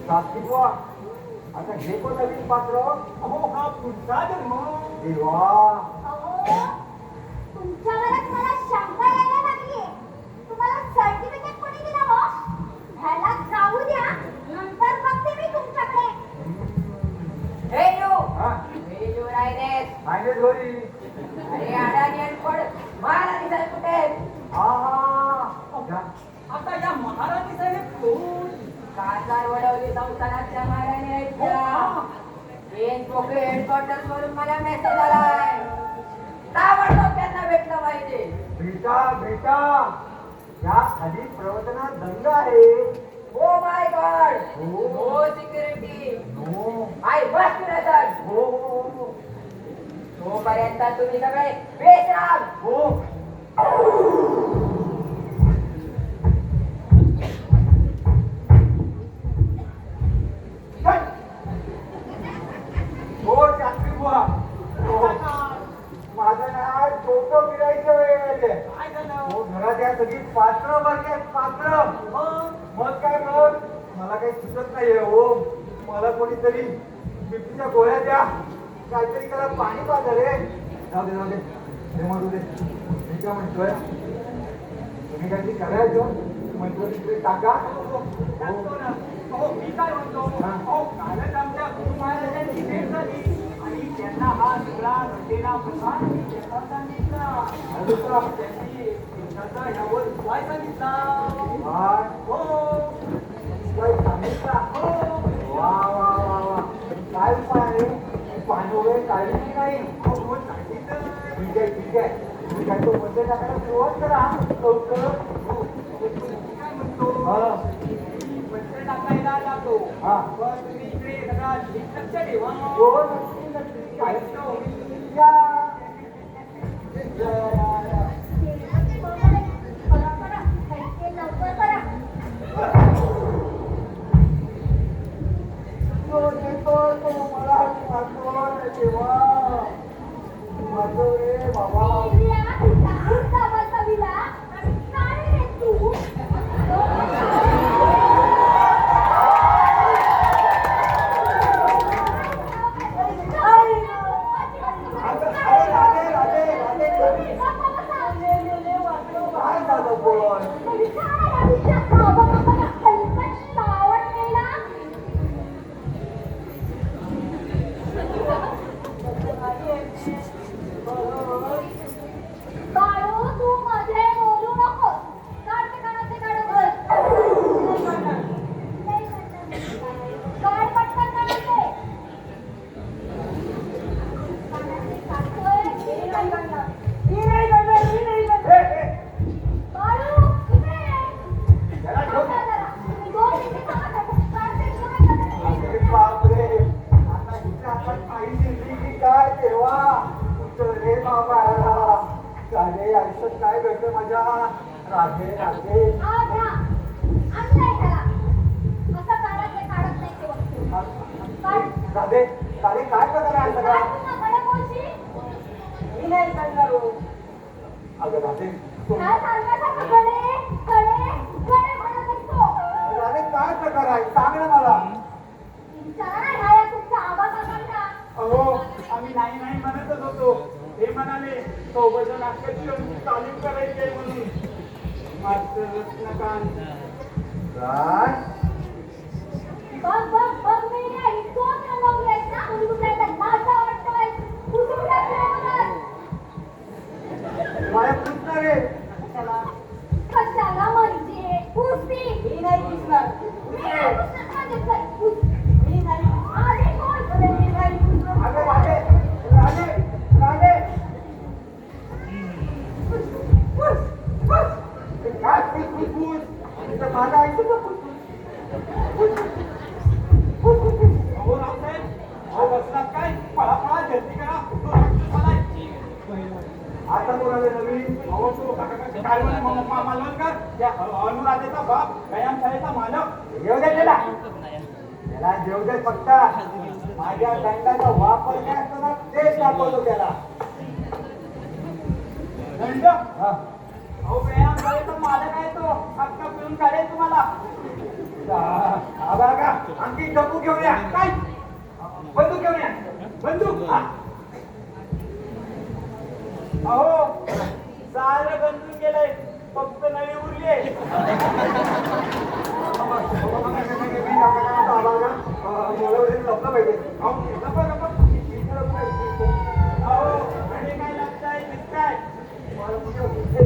सात्विकवा आता हे पण नवीन पात्र अहो हा पुढचा जन्म देवा अहो, तुमच्यावरच मला शंका यायला लागलीये. तुम्हाला सर्टिफिकेट कोणी दिलं हो? ह्याला जाऊ द्या, नंतर बघते मी तुमच्याकडे. हे यू हा हे यू रायनेस फायनल घरी अरे अडाणी आणि पड मला दिसाय कुठे आता या महाराणी साहेब कोण खासदार वडवली संस्थानाच्या महाराणी आहेत त्या. एन पोकळे हेडक्वार्टर्स वरून मला मेसेज आलाय ताबडतोब त्यांना भेटलं पाहिजे. बेटा या खाली प्रवचनात दंग आहे ओ माय गॉड हो. नो सिक्युरिटी हो आय मस्ट प्रेझेंट. हो हो तोपर्यंत तुम्ही सगळे बेशराम. हो हो शास्त्री बुवा हो. माझं नाव डोकं फिरायचं वेळ काय झालं हो घरात या सगळी पात्र बघे पात्र मग काय मग मला काही सुचत नाहीये हो मला कोणीतरी बिपीच्या गोळ्या द्या काहीतरी त्याला पाणी पाजा रे जाऊ दे हे म्हणू दे मी काय म्हणतोय तुम्ही काहीतरी करायचं म्हणतो तिकडे टाका टाकतो ना. अहो मी काय म्हणतो हा. अहो कालच आमच्या गुरु महाराजांची भेट झाली आणि त्यांना हा सगळा घडलेला प्रकार मी त्यांना सांगितला. आणि दुसरा त्यांनी त्याचा यावर उपाय सांगितला. काय हो काय सांगितला वा वा वा वा काय उपाय आहे पाणी वगैरे काढली नाही हो सांगितलं. ठीक आहे तुम्ही काय तो मध्ये टाकायला सुरुवात करा लवकर काय म्हणतो हा पैसे टाकायला जातो हा पण तुम्ही इकडे सगळा लक्ष ठेवा. हो नक्की नक्की काय या. या. करा, हे लवकर करा. तो देतो तो मला वाचवण देवा वाचव रे बाबा इलिया, तुझा बसविला आणि काय रे तू? राधे राधे राधे राधे काय झालं बोल बाळू तू मध्ये बोलू नकोस. काढ ते कानातले काढ. काढ पटकन कानातले. कानातले काढतोय. मी नाही काढणार. बाळू, इकडे ये. त्याला ठेव. थांबा जरा. तुम्ही दोन मिनिटे थांबा. काढते तुम्ही कानातले. अरे बापरे आता हिच्या हातात काही दिली की काय देवा उचल रे बाबा राधे आयुष्यात काय घडतं माझ्या राधे राधे आव घ्या. आणलंय ह्याला. असं कानातले काढत नाही ते वस्तू. काढ. राधे राधे काय प्रकार आहे सगळा काढ पुन्हा कडे बोलशील. मी नाही करणार हो. अगं राधे तू- ह्या सारख्यासारखं कडे म्हणत असतो. राधे काय प्रकार आहे सांग ना मला विचारा ना ह्या तुमच्या आवाजाकडनं. अहो आम्ही नाही नाही म्हणतच होतो. हे म्हणाले सोबत नाटकाची तालीम करायची आहे म्हणून मास्टर रत्नकांत काय बघ मी नाही. तोच रंगवलेस ना म्हणून तुला एकदा नाचा वाटतोय. पुसून टाकलंय मला. मला पुसणार रे कशाला म्हणजे पुसती. मी नाही दिसणार. मी नाही पुसणार. माझ्याकडे पुस. मी नाही. आधी बोल. मी नाही दिसणार. अगं राधे राधे राधे पुस. काय फुसफुस इथं माझं ऐकतो का फुसफुस अहो रावसाहेब अहो बसलात काय पळापळा जल्दी करा तो राक्षस आलाय. आता कोणाला नवीन अहो तो काय म्हणे मालवणकर या अनुराधेचा बाप व्यायामशाळेचा मालक येऊ दे त्याला त्याला जेव दे फक्त माझ्या दंडाचा वापर काय असतो ना तेच दाखवतो त्याला दंड हा. अहो व्यायाम झाले तर माझा काय तो हक्का पिऊन काढेल तुम्हाला आबा का आणखी डब्बू घेऊन या काय बंदूक घेऊन या बंदूक हा. अहो सारं बंदूक गेलंय फक्त नळी उरली आहे. अहो आणि काय लागताय दिसताय अरे कुठे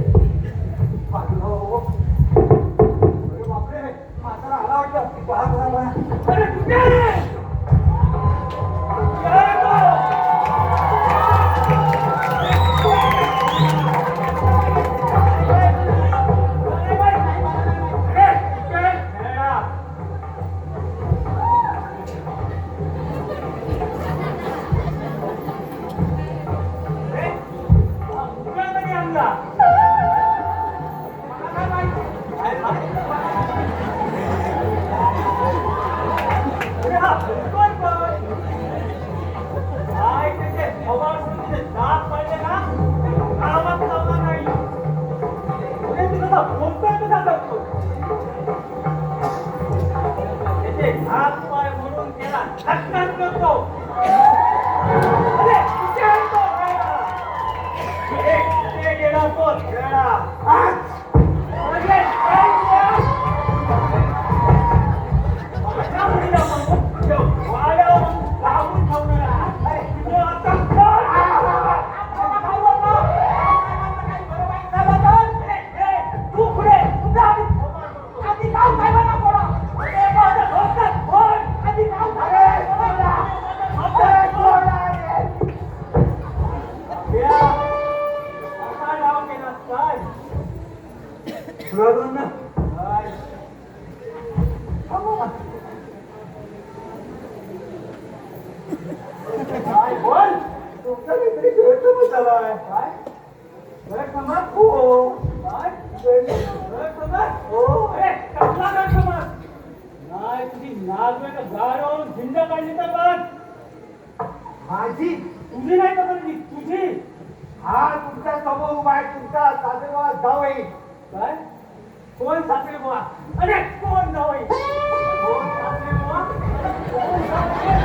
हात पाय म्हणून केला धक्का करतो. अरे कुठे आहे तो खेळा? ते गेला तो खेळा. अरे काय केलं? माझ्या मुलीला म्हणून ठेव. वाड्यावर लावून ठेवणारा. अरे तुझं आता कोण? तू पुढे तुझा आधी गाव काय म्हणा कोणा आधी गाव काय बोल तुमचा काहीतरी गैरसमज झाला आहे काय गैरसमज हो काय गैरसमज हो अरे कसला गैरसमज नाही तुझी नागवेळ गाडीवरून झिंड काढली तर बघ माझी तुझी नाही का म्हणजे तुझी हा तुमच्या समोर उभा आहे तुमचा सासरेबुवा जावई काय कोण सासरेबुवा अरे कोण जावई कोण सासरेबुवा कोण सासरे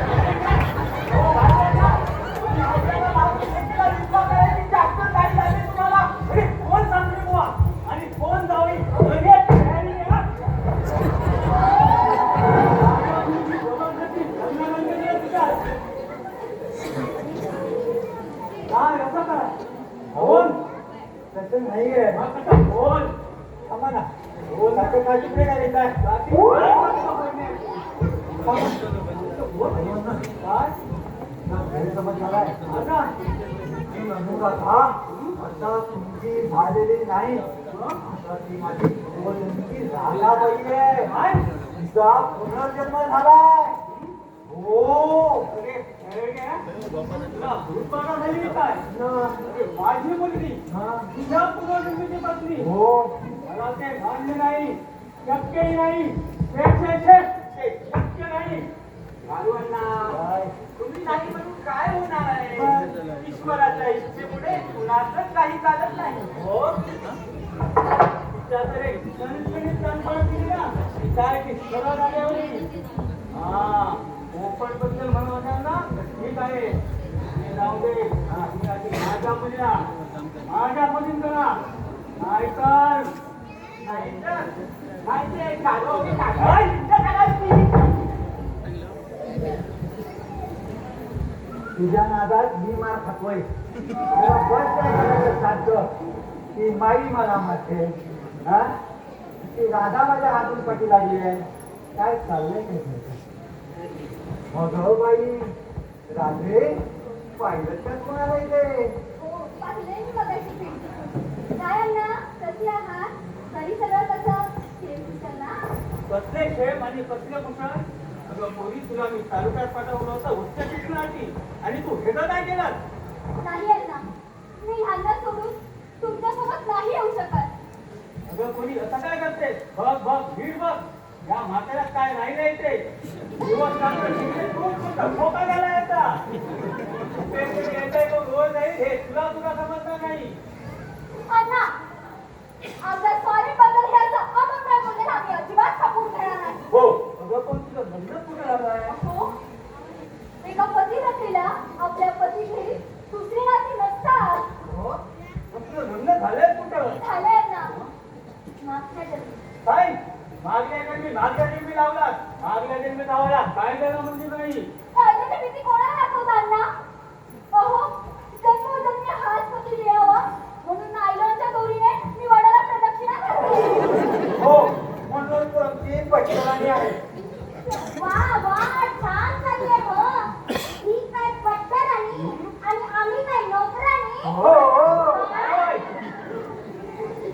कोण सासरेबुवा आणि कोण जावई काय असं करा कोण तसं नाहीये कोण थांबा ना हो साखर काळजी पुढे काय देताय काय गैरसमज झालाय आता तुमची झालेली नाही आता ती माझी झाला पाहिजे तिचा पुनर्जन्म झालाय हो माझी मुलगी तुझ्या पुनर्जन्मीची पत्नी हो मला ते मान्य नाही शक्यही नाही शक्य नाही तुम्ही नाही म्हणून काय होणार आहे ईश्वराच्या इच्छेपुढे कुणाचं काही चालत नाही हो तिच्याकडे गणगणित गणपण केली ना काय की सरळ आल्यावर हा पोपट बद्दल म्हणून ना ठीक आहे जाऊ दे माझ्या मुलींना नाहीतर तुझ्या नादात मी मार खातोय सारखं ती माई मला मारते हा ती राधा माझ्या हातून पटी लागली आहे काय चाललंय काय मग बाई राधे पाहिलं तर कोणाला इथे हो पाहिले मी बघायची भेट काय अण्णा कशी आहात घरी सगळं कसं खेळ कुशल ना कसले खेळ आणि कसले कुशल अगं मोरी तुला मी तालुक्यात पाठवलं होतं उच्च शिक्षणाची आणि तू हे काय केलं नाही अण्णा मी ह्यांना सोडून तुमच्यासोबत नाही येऊ शकत अगं कोणी असं काय करते बघ बघ भीड बघ या म्हाताऱ्यात काय राहिलं येते दिवस धोका झाला याचा रोज आहे हे तुला समजणार नाही अण्णा, आमच्या स्वारीबद्दल हे असं अमंगळ बोलणे आम्ही अजिबात खपून घेणार नाही. हो अगं पण तुझं लग्न कुठे झालंय? हो, एका पतिव्रतेला आपल्या पतीघरी दुसरी नाती नसतात. हो पण तुझं लग्न झालंय कुठं? झालंय ना, मागच्या जन्मी. काय मागल्या जन्मी लावला मागल्या जन्मी लावला काय झालं म्हणजे नाही कायद्याची भीती कोणाला दाखवता अण्णा? अहो, जन्मोजन्मी हाच पती मिळावा म्हणून नायलॉनच्या दोरीने मी वडाला प्रदक्षिणा करते. हो म्हणून तू अगदी पटकरानी आहे वा वा, छान चालले हो. ही काय पट्टराणी आणि आम्ही काय नोकराणी? हो होय.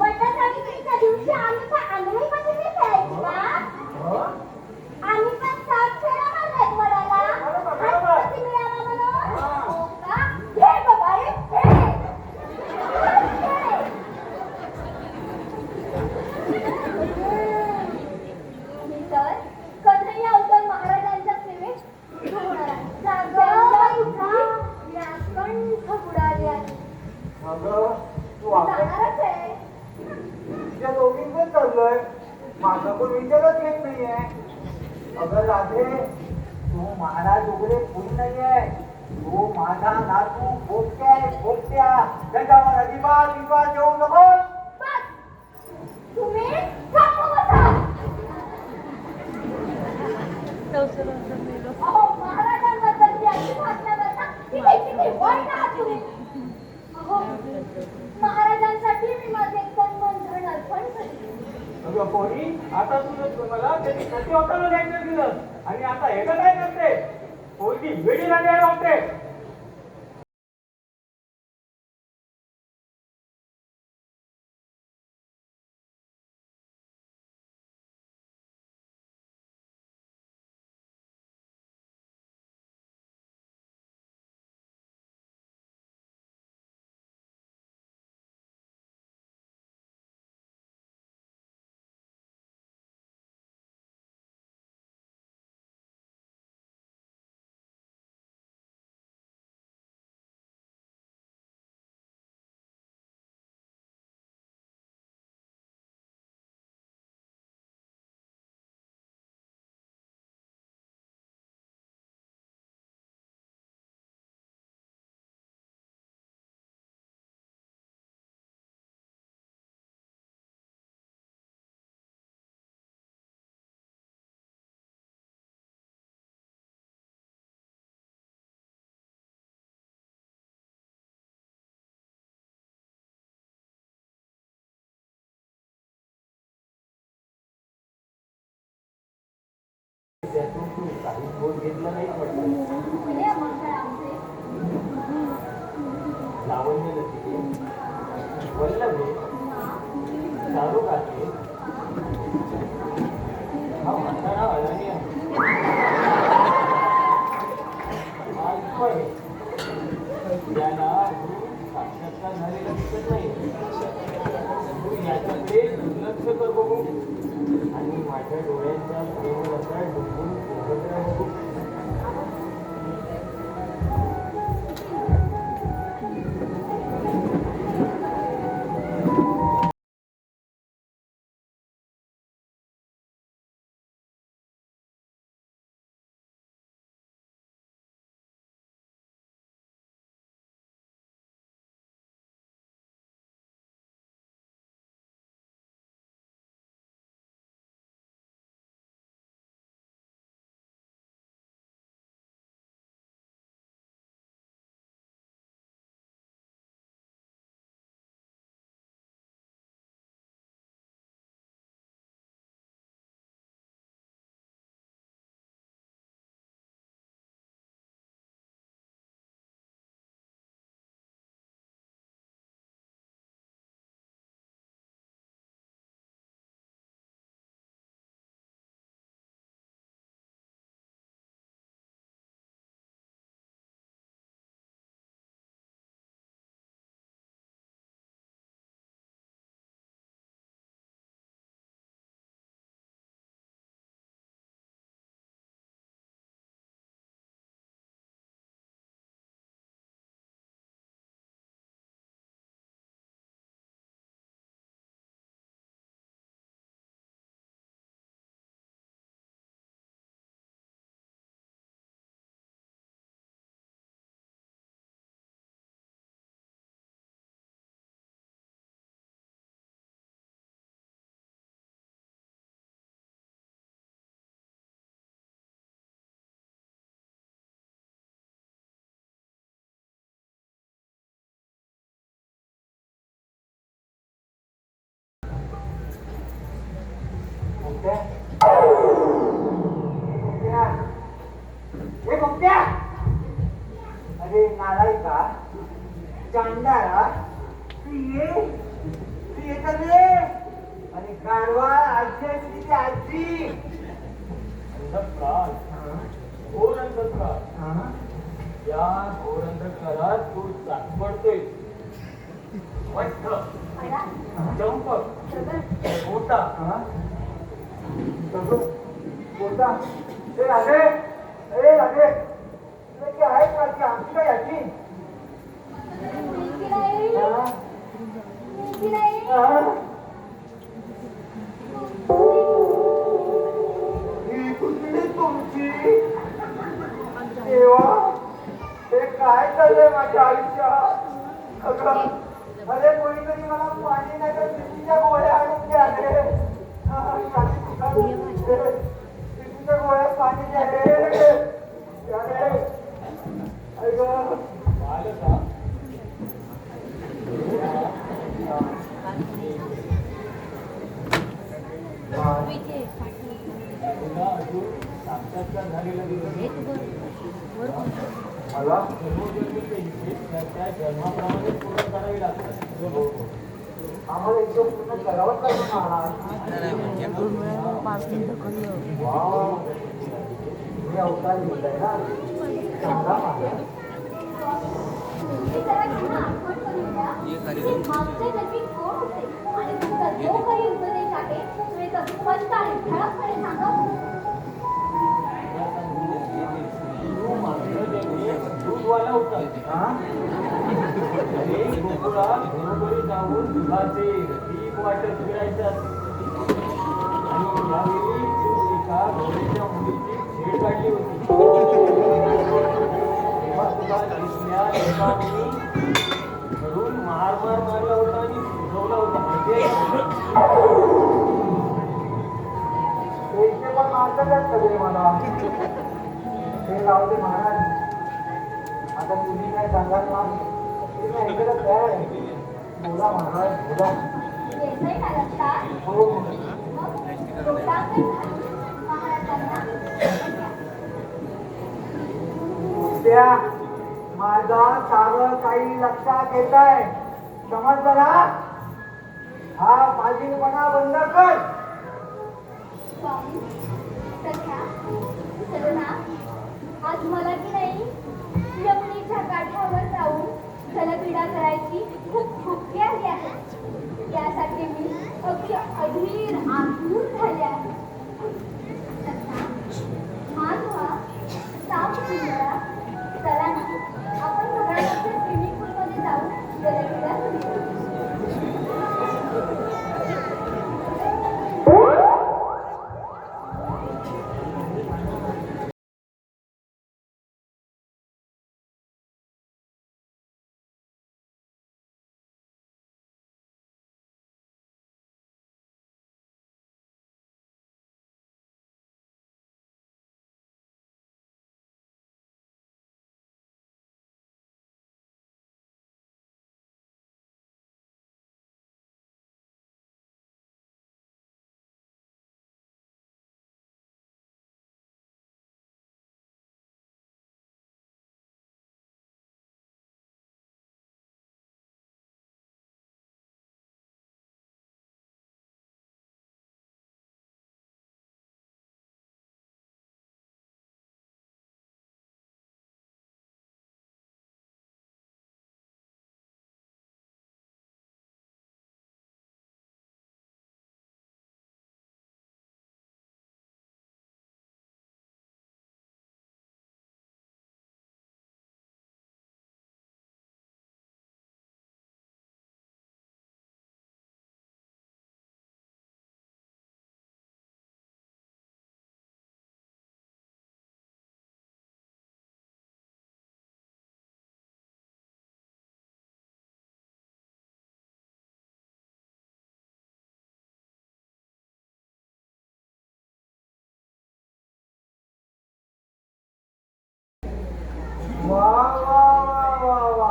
पट्टसावित्रीच्या दिवशी आम्ही काय आंधळी पद्धतीने खेळायची का? हो? आम्ही पण सात फेऱ्या मारल्यात वडाला. बरोबर, हाच बरोबर. पती मिळावा म्हणून. हा. हो का? घे बाबा, घे. मी तर कन्हैया अवतार महाराजांच्या सेवेत होणार आहे. व्यासकंठ बुडाले आहे. अगं तू आता जाणारच आहे. त्या दोघींचं चाललंय माझा पण विचारच येत नाहीये अगं राधे तू महाराज उघडे फुल नाहीये तू माझा नातू पोपट्या त्याच्यावर अजिबात विश्वास ठेवू नको बस, तुम्ही गप्प बसा. अहो, महाराजांबद्दलची अशी भाषा करता की त्याची काही वाईट आहात तुम्ही. अहो, महाराजांसाठी मी माझे तन मन धन अर्पण करीन. अगं पोरी आता तुझं मला त्याची कधी होताना लेक्चर दिलं आणि आता हे काय करते पोरगी वेडी लागली वाटते त्यातून तू काही बोल घेतलं नाही पडलं हे मंगळ आमचे. लावण्य लतिके वल्लभे शाहरुखाचे हा म्हातारा अडाणी आहे याला साक्षात्कार झालेला दिसत नाही तू याच्याकडे दुर्लक्ष कर बघू आणि माझ्या डोळ्यांच्या प्रेम असा डुंबून बघू कोणत्या? कोणत्या? हे कोणत्या? अरे नालायका, चांडाळा, तू येतात रे. आणि गाढवा आजी आहे तुझी आजी. अंधकार घोर अंधकार. या घोर अंधकारात तू चाचपडतोय. वट्ट चंपक मोठा बोलता ते राधे, ए राधे, तुला की आहे का की आमची काय याची? मुलगी नाही, हा? मुलगी नाही. हा? ही कुठली तुमची? देवा, हे काय चाललंय माझ्या आयुष्यात? अगं, अरे कोणीतरी मला पाणी नाही तर पिशीच्या गोळ्या आणून द्या रे. पिशीच्या गोळ्या पाणी द्या रे. अगं, बालका तुला अजून साक्षात्कार झालेला दिसत मला जन्मोजन्मीचे इच्छे त्या जन्माप्रमाणे पूर्ण करावी लागतात. आम्हाला एकदम पूर्ण करावंच लागतं महाराज. वाव, तुम्ही अवतार घेताय ना, सांगा मला. तुम्ही जरा त्यांना आठवण करून द्या की मागचे जन्मी कोण होते आणि तुमचा जो काही उपदेश आहे तो एक स्पष्ट आणि ठळकपणे सांगा. तू मागच्या जन्मी दूधवाला होता. आणि गोकुळात घरोघरी जाऊन दुधाचे दीप वाटत फिरायचे असते. आणि यावेळी तू एका घोड्याच्या मुलीची छेड काढली होती. तेव्हा तुला दिसल्या लोकांनी घरून मार मारला होता आणि सुजवला होता. म्हणजे पैसे पण मारतातच सगळे मला. ते लावते महाराज. आता तुम्ही काय सांगाल ना, ते मी ऐकायला तयार आहे. बोला महाराज, बोला. देसाई का लक्षात? हो. मग लोटांगण घालून महाराजांना त्या माझा सारं काही लक्षात येत आहे. समजलं ना? हा फाजीलपणा बंद कर. स्वामी, सख्या, सदना, आज मला की नाही यमुनेच्या काठावर जाऊन जलक्रीडा करायची खूप भूक आली आहे. त्यासाठी मी अगदी अधीर आतुर झाले आहे. सख्या, माधवा, साप सुंदरा, चला ना, आपण सगळ्यांच्या स्विमिंग पूलमध्ये जाऊन जलक्रीडा करूया. वा वा वा वा वा,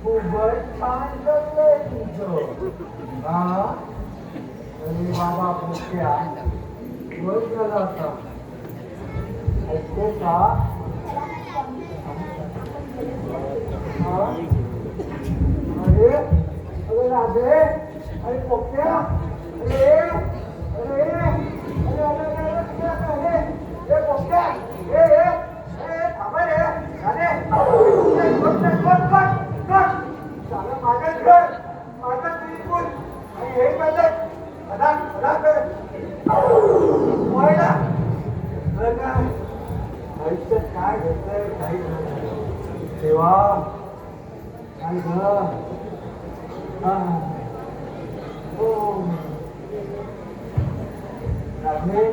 खूपच छान जमलंय तुझं. हा, अरे बाबा पोट्या वर झाला होता ऐकतो का अरे अरे राधे अरे पोट्या अरे अरे अरे अरे पोट्या थांबा रे राधे चांगलं मागत घर मागत बिलकुल आणि हे पद्धत आयुष्यात काय घडतंय काही तेव्हा काय राधे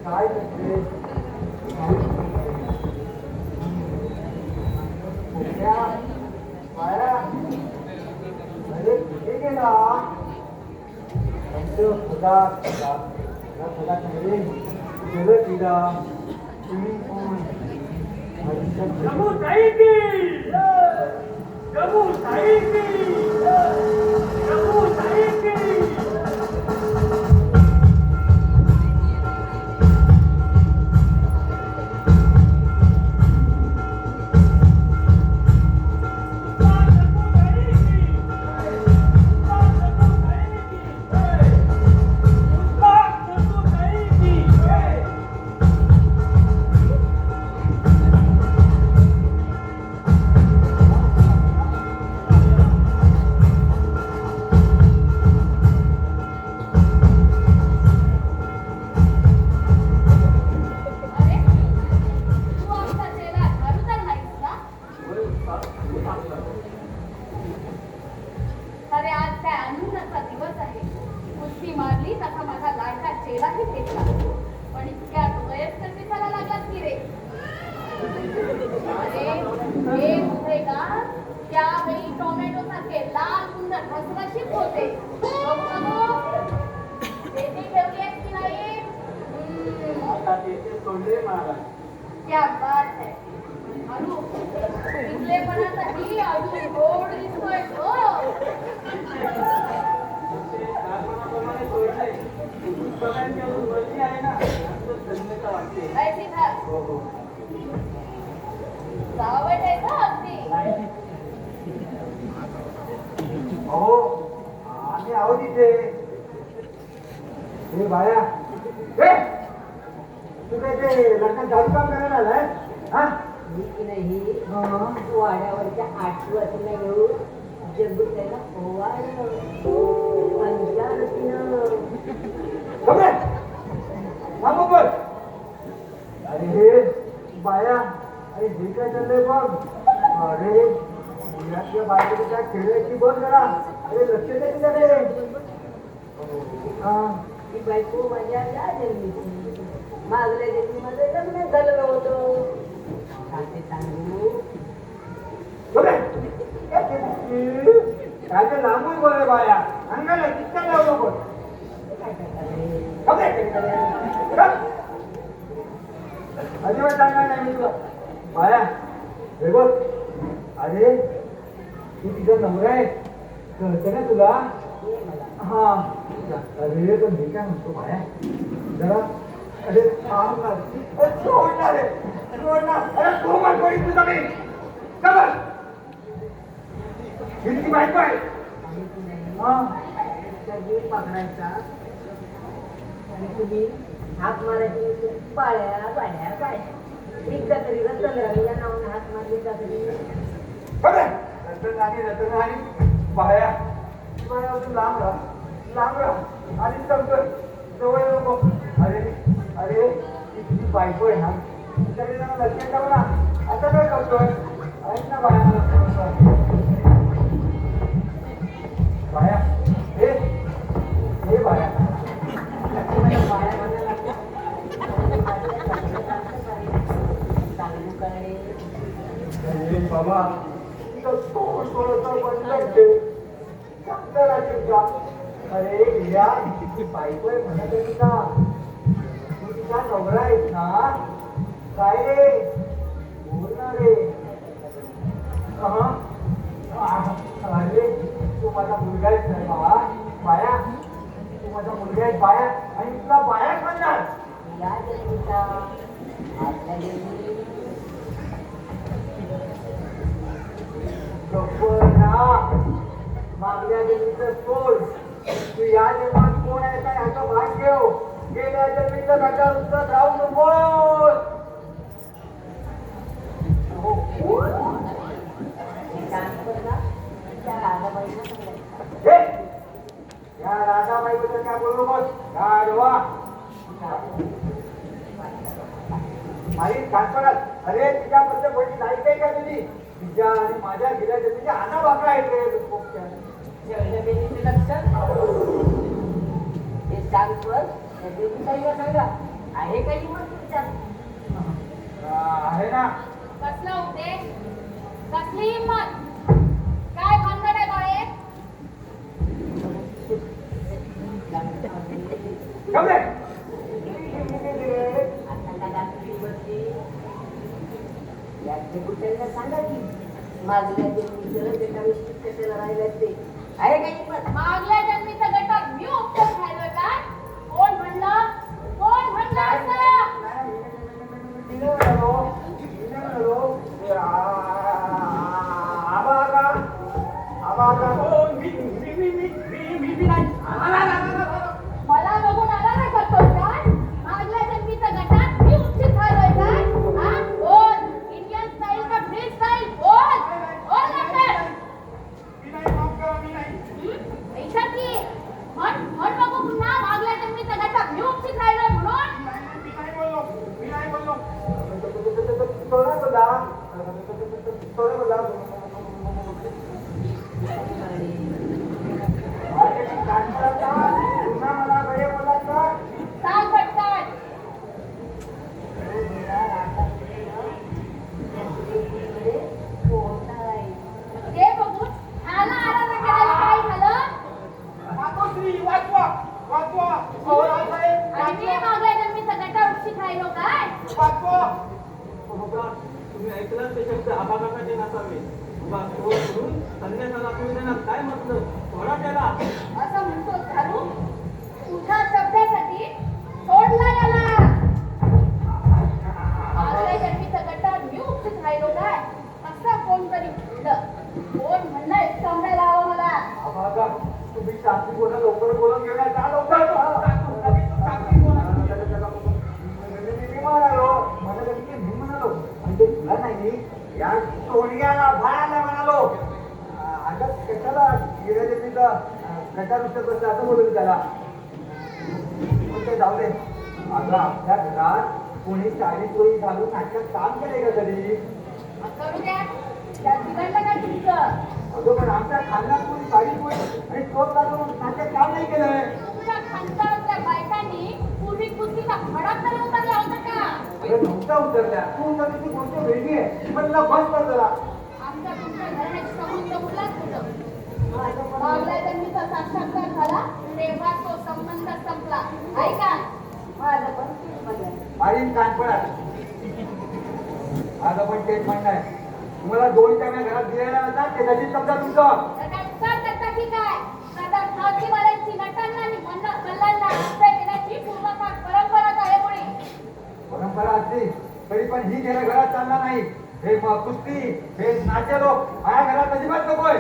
काय करते अरे कुठे गेला खुदा खुदा खुदा तुम्ही गेलं तिला तुम्ही कोण प्रभू साहिबी प्रभू साहिबी प्रभू साहिबी अरे तू आमचा चेहरा घालूचा नाहीस का अरे आज काय आनंदाचा दिवस आहे कुस्ती मारली तसा माझा लाडका चेहराही फेकला पण इतक्यात वयस्कर दिसायला लागलास की रे अरे हे तुझे का त्यावेळी टोमॅटो सारखे लाल सुंदर भसभशीत होते तेथे ठेवली आहेस की नाही क्या बात है अनु विकलेपणासाठी अजून गोड दिसतोय तो ऐसी था सावट आहे का अगदी अहो आम्ही आहोत इथे हे बाया हे तू काय ते लग्नात जाऊ काम करायला आलाय हा मी की नाही वाड्यावरच्या आठवतीला घेऊन जगू त्याला थांबू पण अरे हे बाया अरे जे काय चाललंय बघ अरे मुलाच्या बाहेर त्या खेळायची बघ जरा अरे लक्ष दे तुझ्याकडे ती बायको माझ्या त्या जन्मीची मागल्या जन्मीमध्ये लग्न झालेलं होतं सांगते सांगू काय लांबून बोल बाया अंगाला किती लावलं बोल अजिबात सांगणार नाही मी तुला बाया हे बघ अरे तू तिचा नवरा आहे कळतं ना तुला हा अरे पण मी काय म्हणतो बाया जरा अरे थांब ना सोडणार रे सोडणार अरे कोमल कोणी तुझा मी कमल किती बायको आहे हा जीव पकडायचा आणि तुम्ही हात मारायची पाळ्या पाळ्या पाळ्या एकदा तरी रतन या नावाने हात मारले का तरी रतन आणि बाया अजून लांब राहा आणि समजून जवळ नको अरे अरे ती बायको आहे ना तिच्याकडे जरा लक्ष ठेव ना आता काय करतोय ऐक ना बाया बाया हे बाया बाबा अरे या बायको आहे म्हणत होती का तू तिचा नवरा आहेस ना काय रे बोल ना रे अरे तू माझा मुलगा आहेस ना बाबा बाया तू माझा मुलगा आहेत बाया आणि तुला बायाच म्हणणार. या जन्मीचा आपल्या जन्मी मागल्या जन्मीचं सोड. तू या जन्मात कोण आहे काय ह्याचं भान ठेव. गेल्या जन्मीचं गटार उत्तर राहू नकोस. या राधाबाईबद्दल काय बोलू नकोस. गाढवा माझी कानपणात अरे तिच्याबद्दल कोणी जायचंय का तुझी. तिच्या आणि माझ्या गेल्या जन्मीच्या आना बाकरा आहेत रे. हे सांगतोय सांगा आहे काही मग तुमच्या आहे ना. कसला उद्देश कसली हिंमत काय भानगड आहे बाळे जाऊ दे. सांगा की मागल्या जन्मीचं कशाला राहिलं ते आहे काही हिंमत. मागल्या जन्मीचा गटार मी उपचार खायलोय काय कोण म्हणलं असं मला बघून आला नाही करतोस काय मागल्या जन्मीचा गटार मी उपचार खायलोय काय हा बोल इंडियन स्टाईल का फ्री स्टाईल बोल लवकर ऐसा की म्हण बघू पुन्हा मागल्या जन्मीचा गटार मी उपचार खायलोय म्हणून सांग पटकन ते बघून आला करायला काय झालं आणि मी मागल्या जन्मीचा गटार उपचार खायलो काय तुम्ही ऐकलं ते शब्द आबाकाचे नसावे. संन्यासाला देणार काय म्हटलं थोडा त्याला असं म्हणतो झालू तुझ्या शब्दासाठी सोडला गेला मागल्या जन्मीचा गटार मी उपचार खायलो काय असं कोणतरी म्हणलं कोण म्हणलंय समजायला हवं मला तुम्ही शास्त्री बोला लवकर बोलून घेऊया जा लवकर. मी म्हणालो म्हणजे तुला नाही या सोडग्याला भाड्याला म्हणालो. अगं कशाला गेल्या जन्मीचं गटार उत्तर बसलं असं बोलू त्याला. पण ते जाऊ दे. अगं आपल्या घरात कोणी साडी चोरी घालून नाटकात काम केलंय का कधी. करू द्या त्यात बिघडलं काय तुमचं अगं पण आमच्या खानदार कोणी साडी चोरी आणि चोर घालून नाटकात काम नाही केलंय. तुमच्या खानदारातल्या बायकांनी पूर्वी कुस्तीचा खडा तरी उतरला होता का अरे नव्हता उतरल्या तू उतरली ती गोष्ट वेगळी आहे. पण तुला बस कर जरा. आमच्या तुमच्या घराण्याची संबंध मुलाच होतं मागल्या जन्मीचा साक्षात्कार झाला तेव्हा तो संबंध संपला ऐका माझं पण तेच म्हणणं आहे. मारीन कानपणात. माझं पण तेच म्हणणं आहे. तुम्हाला 2 टम्या घरात दिलेल्या नसतात ते नजीक समजा तुमचं. त्याचा उपकार करता की काय आता खावतीवाल्यांची नटांना आणि मल्लांना आश्रय देण्याची पूर्वकाळ परंपराच आहे मुळे परंपरा असली तरी पण ही गेल्या घरात चालणार नाही. हे कुस्ती हे नाचे लोक माझ्या घरात अजिबात नकोय.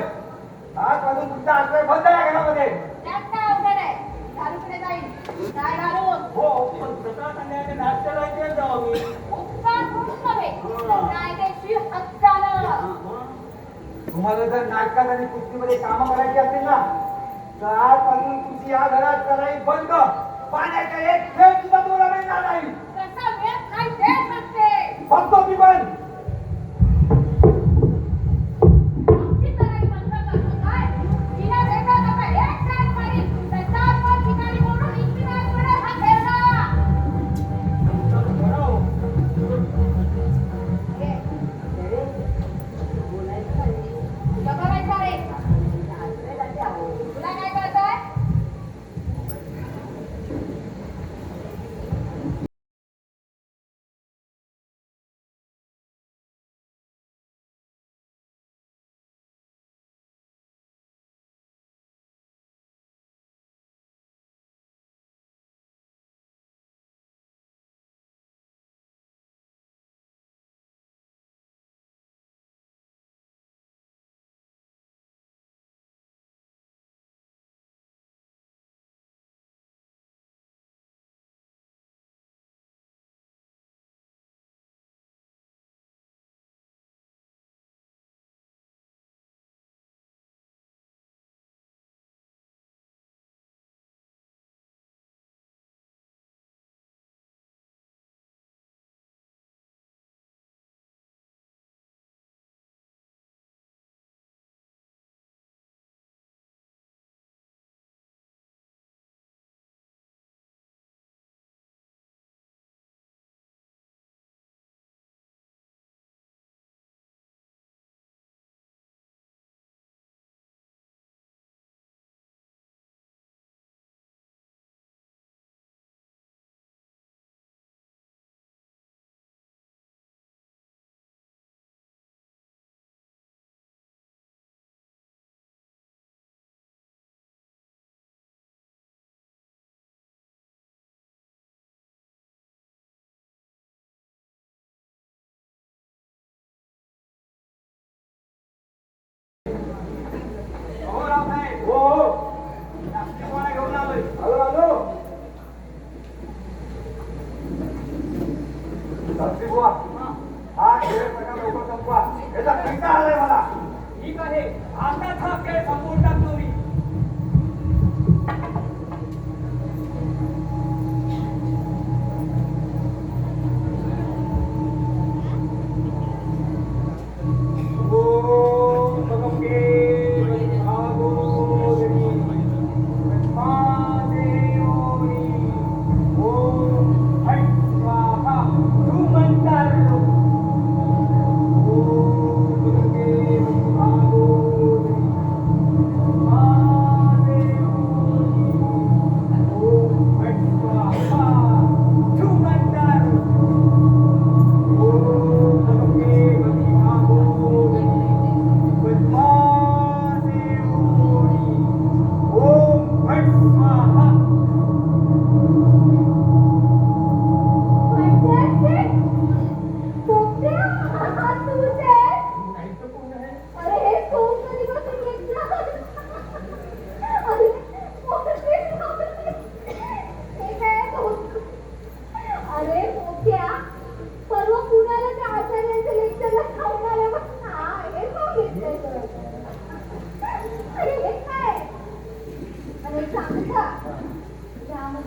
आजपासून तुमचा आश्रय बंद आहे घरामध्ये. त्यात काय अवघड आहे दारूकडे जाईल काय घालून हो पण सकाळ संध्याकाळी नाश्त्याला इकडे जाऊ मी. उपकार म्हणून नव्हे तर कायदेशीर हक्कानं तुम्हाला जर नाटकात आणि कुस्तीमध्ये कामं करायची असतील ना तर आजपासून तुमची या घरात कराई बंद. पाण्याच्या एक थेंब सुद्धा तुम्हाला मिळणार नाही. कसा वेळ काय ते सांगते बघतो मी पण.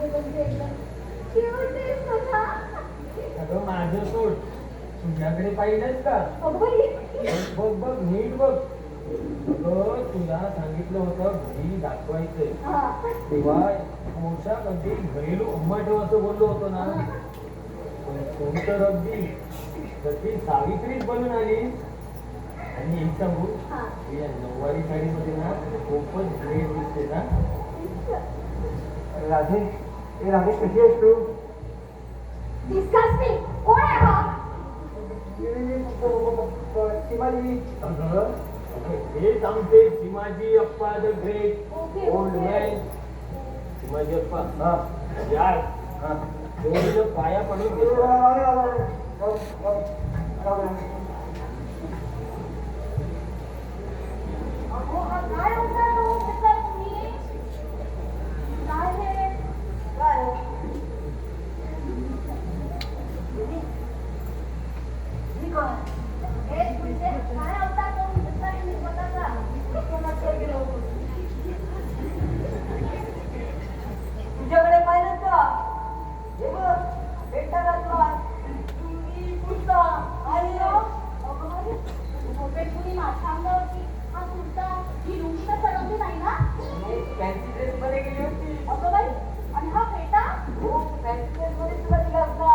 म्हणजे एकदम cute आहेस मला. अगं माझं सोड तुझ्याकडे पाहिलंच का अगं बाई. बघ बघ नीट बघ अगं तुला सांगितलं होतं घरी दाखवायचंय हा. तेव्हा पोशाख अगदी घरेलू अम्मा ठेव असं बोललो होतो ना पण तू तर अगदी जशी सावित्रीच बनून आली आणि एक सांगू हा. या नऊवारी साडीमध्ये ना खूपच ग्रेट दिसते ना राधे ए राधे कशी आहेस तू Disgusting. कोण आहे हा? शिवाजी हेच आमचे Shivaji Appa the great Okay, old okay. Man Shivaji Appa यार जोडीनं पाया पडून अहो, हा काय होता तो त्याचा तुम्ही? काय हे? काय? मी कोण? हे तुझे काय होता तो त्याचा तुम्ही स्वतःचा? कोणाकडे गेलो होतो? तुझ्याकडे पाहिलं का हे बघ भेटा घातला तुम्ही कुर्ता आणि अगं बाई, मोठे कुणी माझ्या अंगावरती हा कुर्ता ही लुंगी तर चढवली नाही ना? फॅन्सी ड्रेस मध्ये गेली होती अगं बाई, आणि हा फेटा? हो फॅन्सी ड्रेस मध्ये तुला दिला असता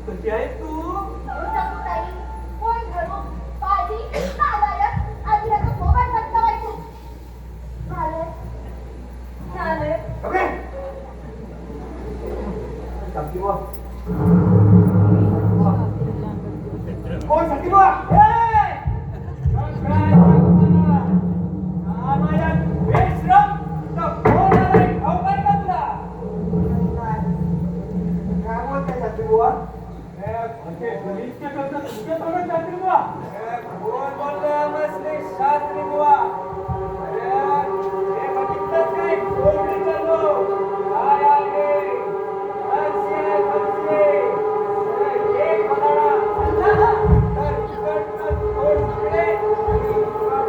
कशी आहेस तू हो जाऊताई, कोण घरू? पाजी, नालायक, आधी ह्याचा मोबाईल बंद करायचो. झालंय. झालंय. ओके कोण साठी बुवा काय बोलताय साठी बुवा कोण बोलतोय मसले शास्त्री बुवा अरे हे बघितलंच काय कोणी चाललो काय आहे फरशी फरशी एक बदाडा झाला तर इकडनं तोड इकडे आणि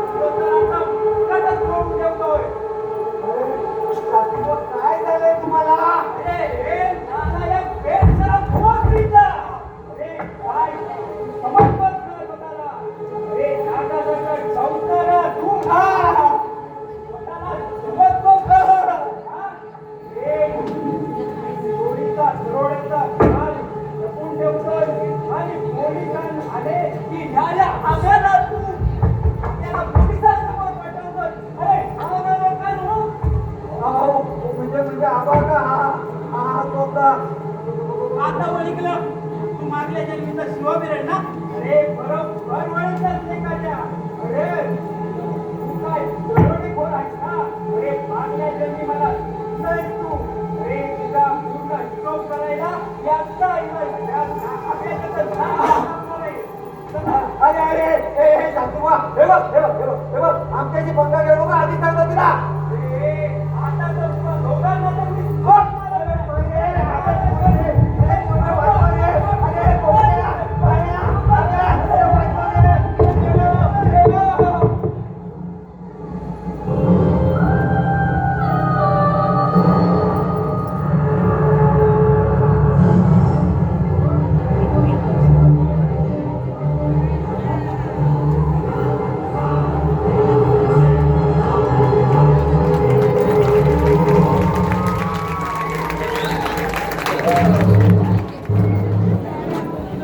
स्वतःला कदम करून ठेवतोय अरे काय झालंय तुम्हाला अरे हे नालायक बेशरम भोसडीचा अरे काय समजपत नाही स्वतःला अरे नागासारखा संस्कार तू खा स्वतःला समजतो कर हे चोरीचा दरोड्याचा काल जपून ठेवतोय आणि पोलिसांना आले की न्याया आम्हाला तू आपल्याला पोलिसांसमोर पाठवतोय अरे आम्हाला लोकांनो म्हणजे आबा का हा तो आता ओळखलं तू मागल्या जन्मीचा शिवबिरण ना अरे बरोबर वळीचाच लेखाच्या अरे तू काय दरोडेखोर आहेस ना अरे मागल्या जन्मी मला नाही तू अरे तुझा पूर्ण हिशोब करायला याचा अरे अरे हे सांगतो हे बघ आमच्याशी पंगा घेऊ नका आधी सांगतो तुला आता तर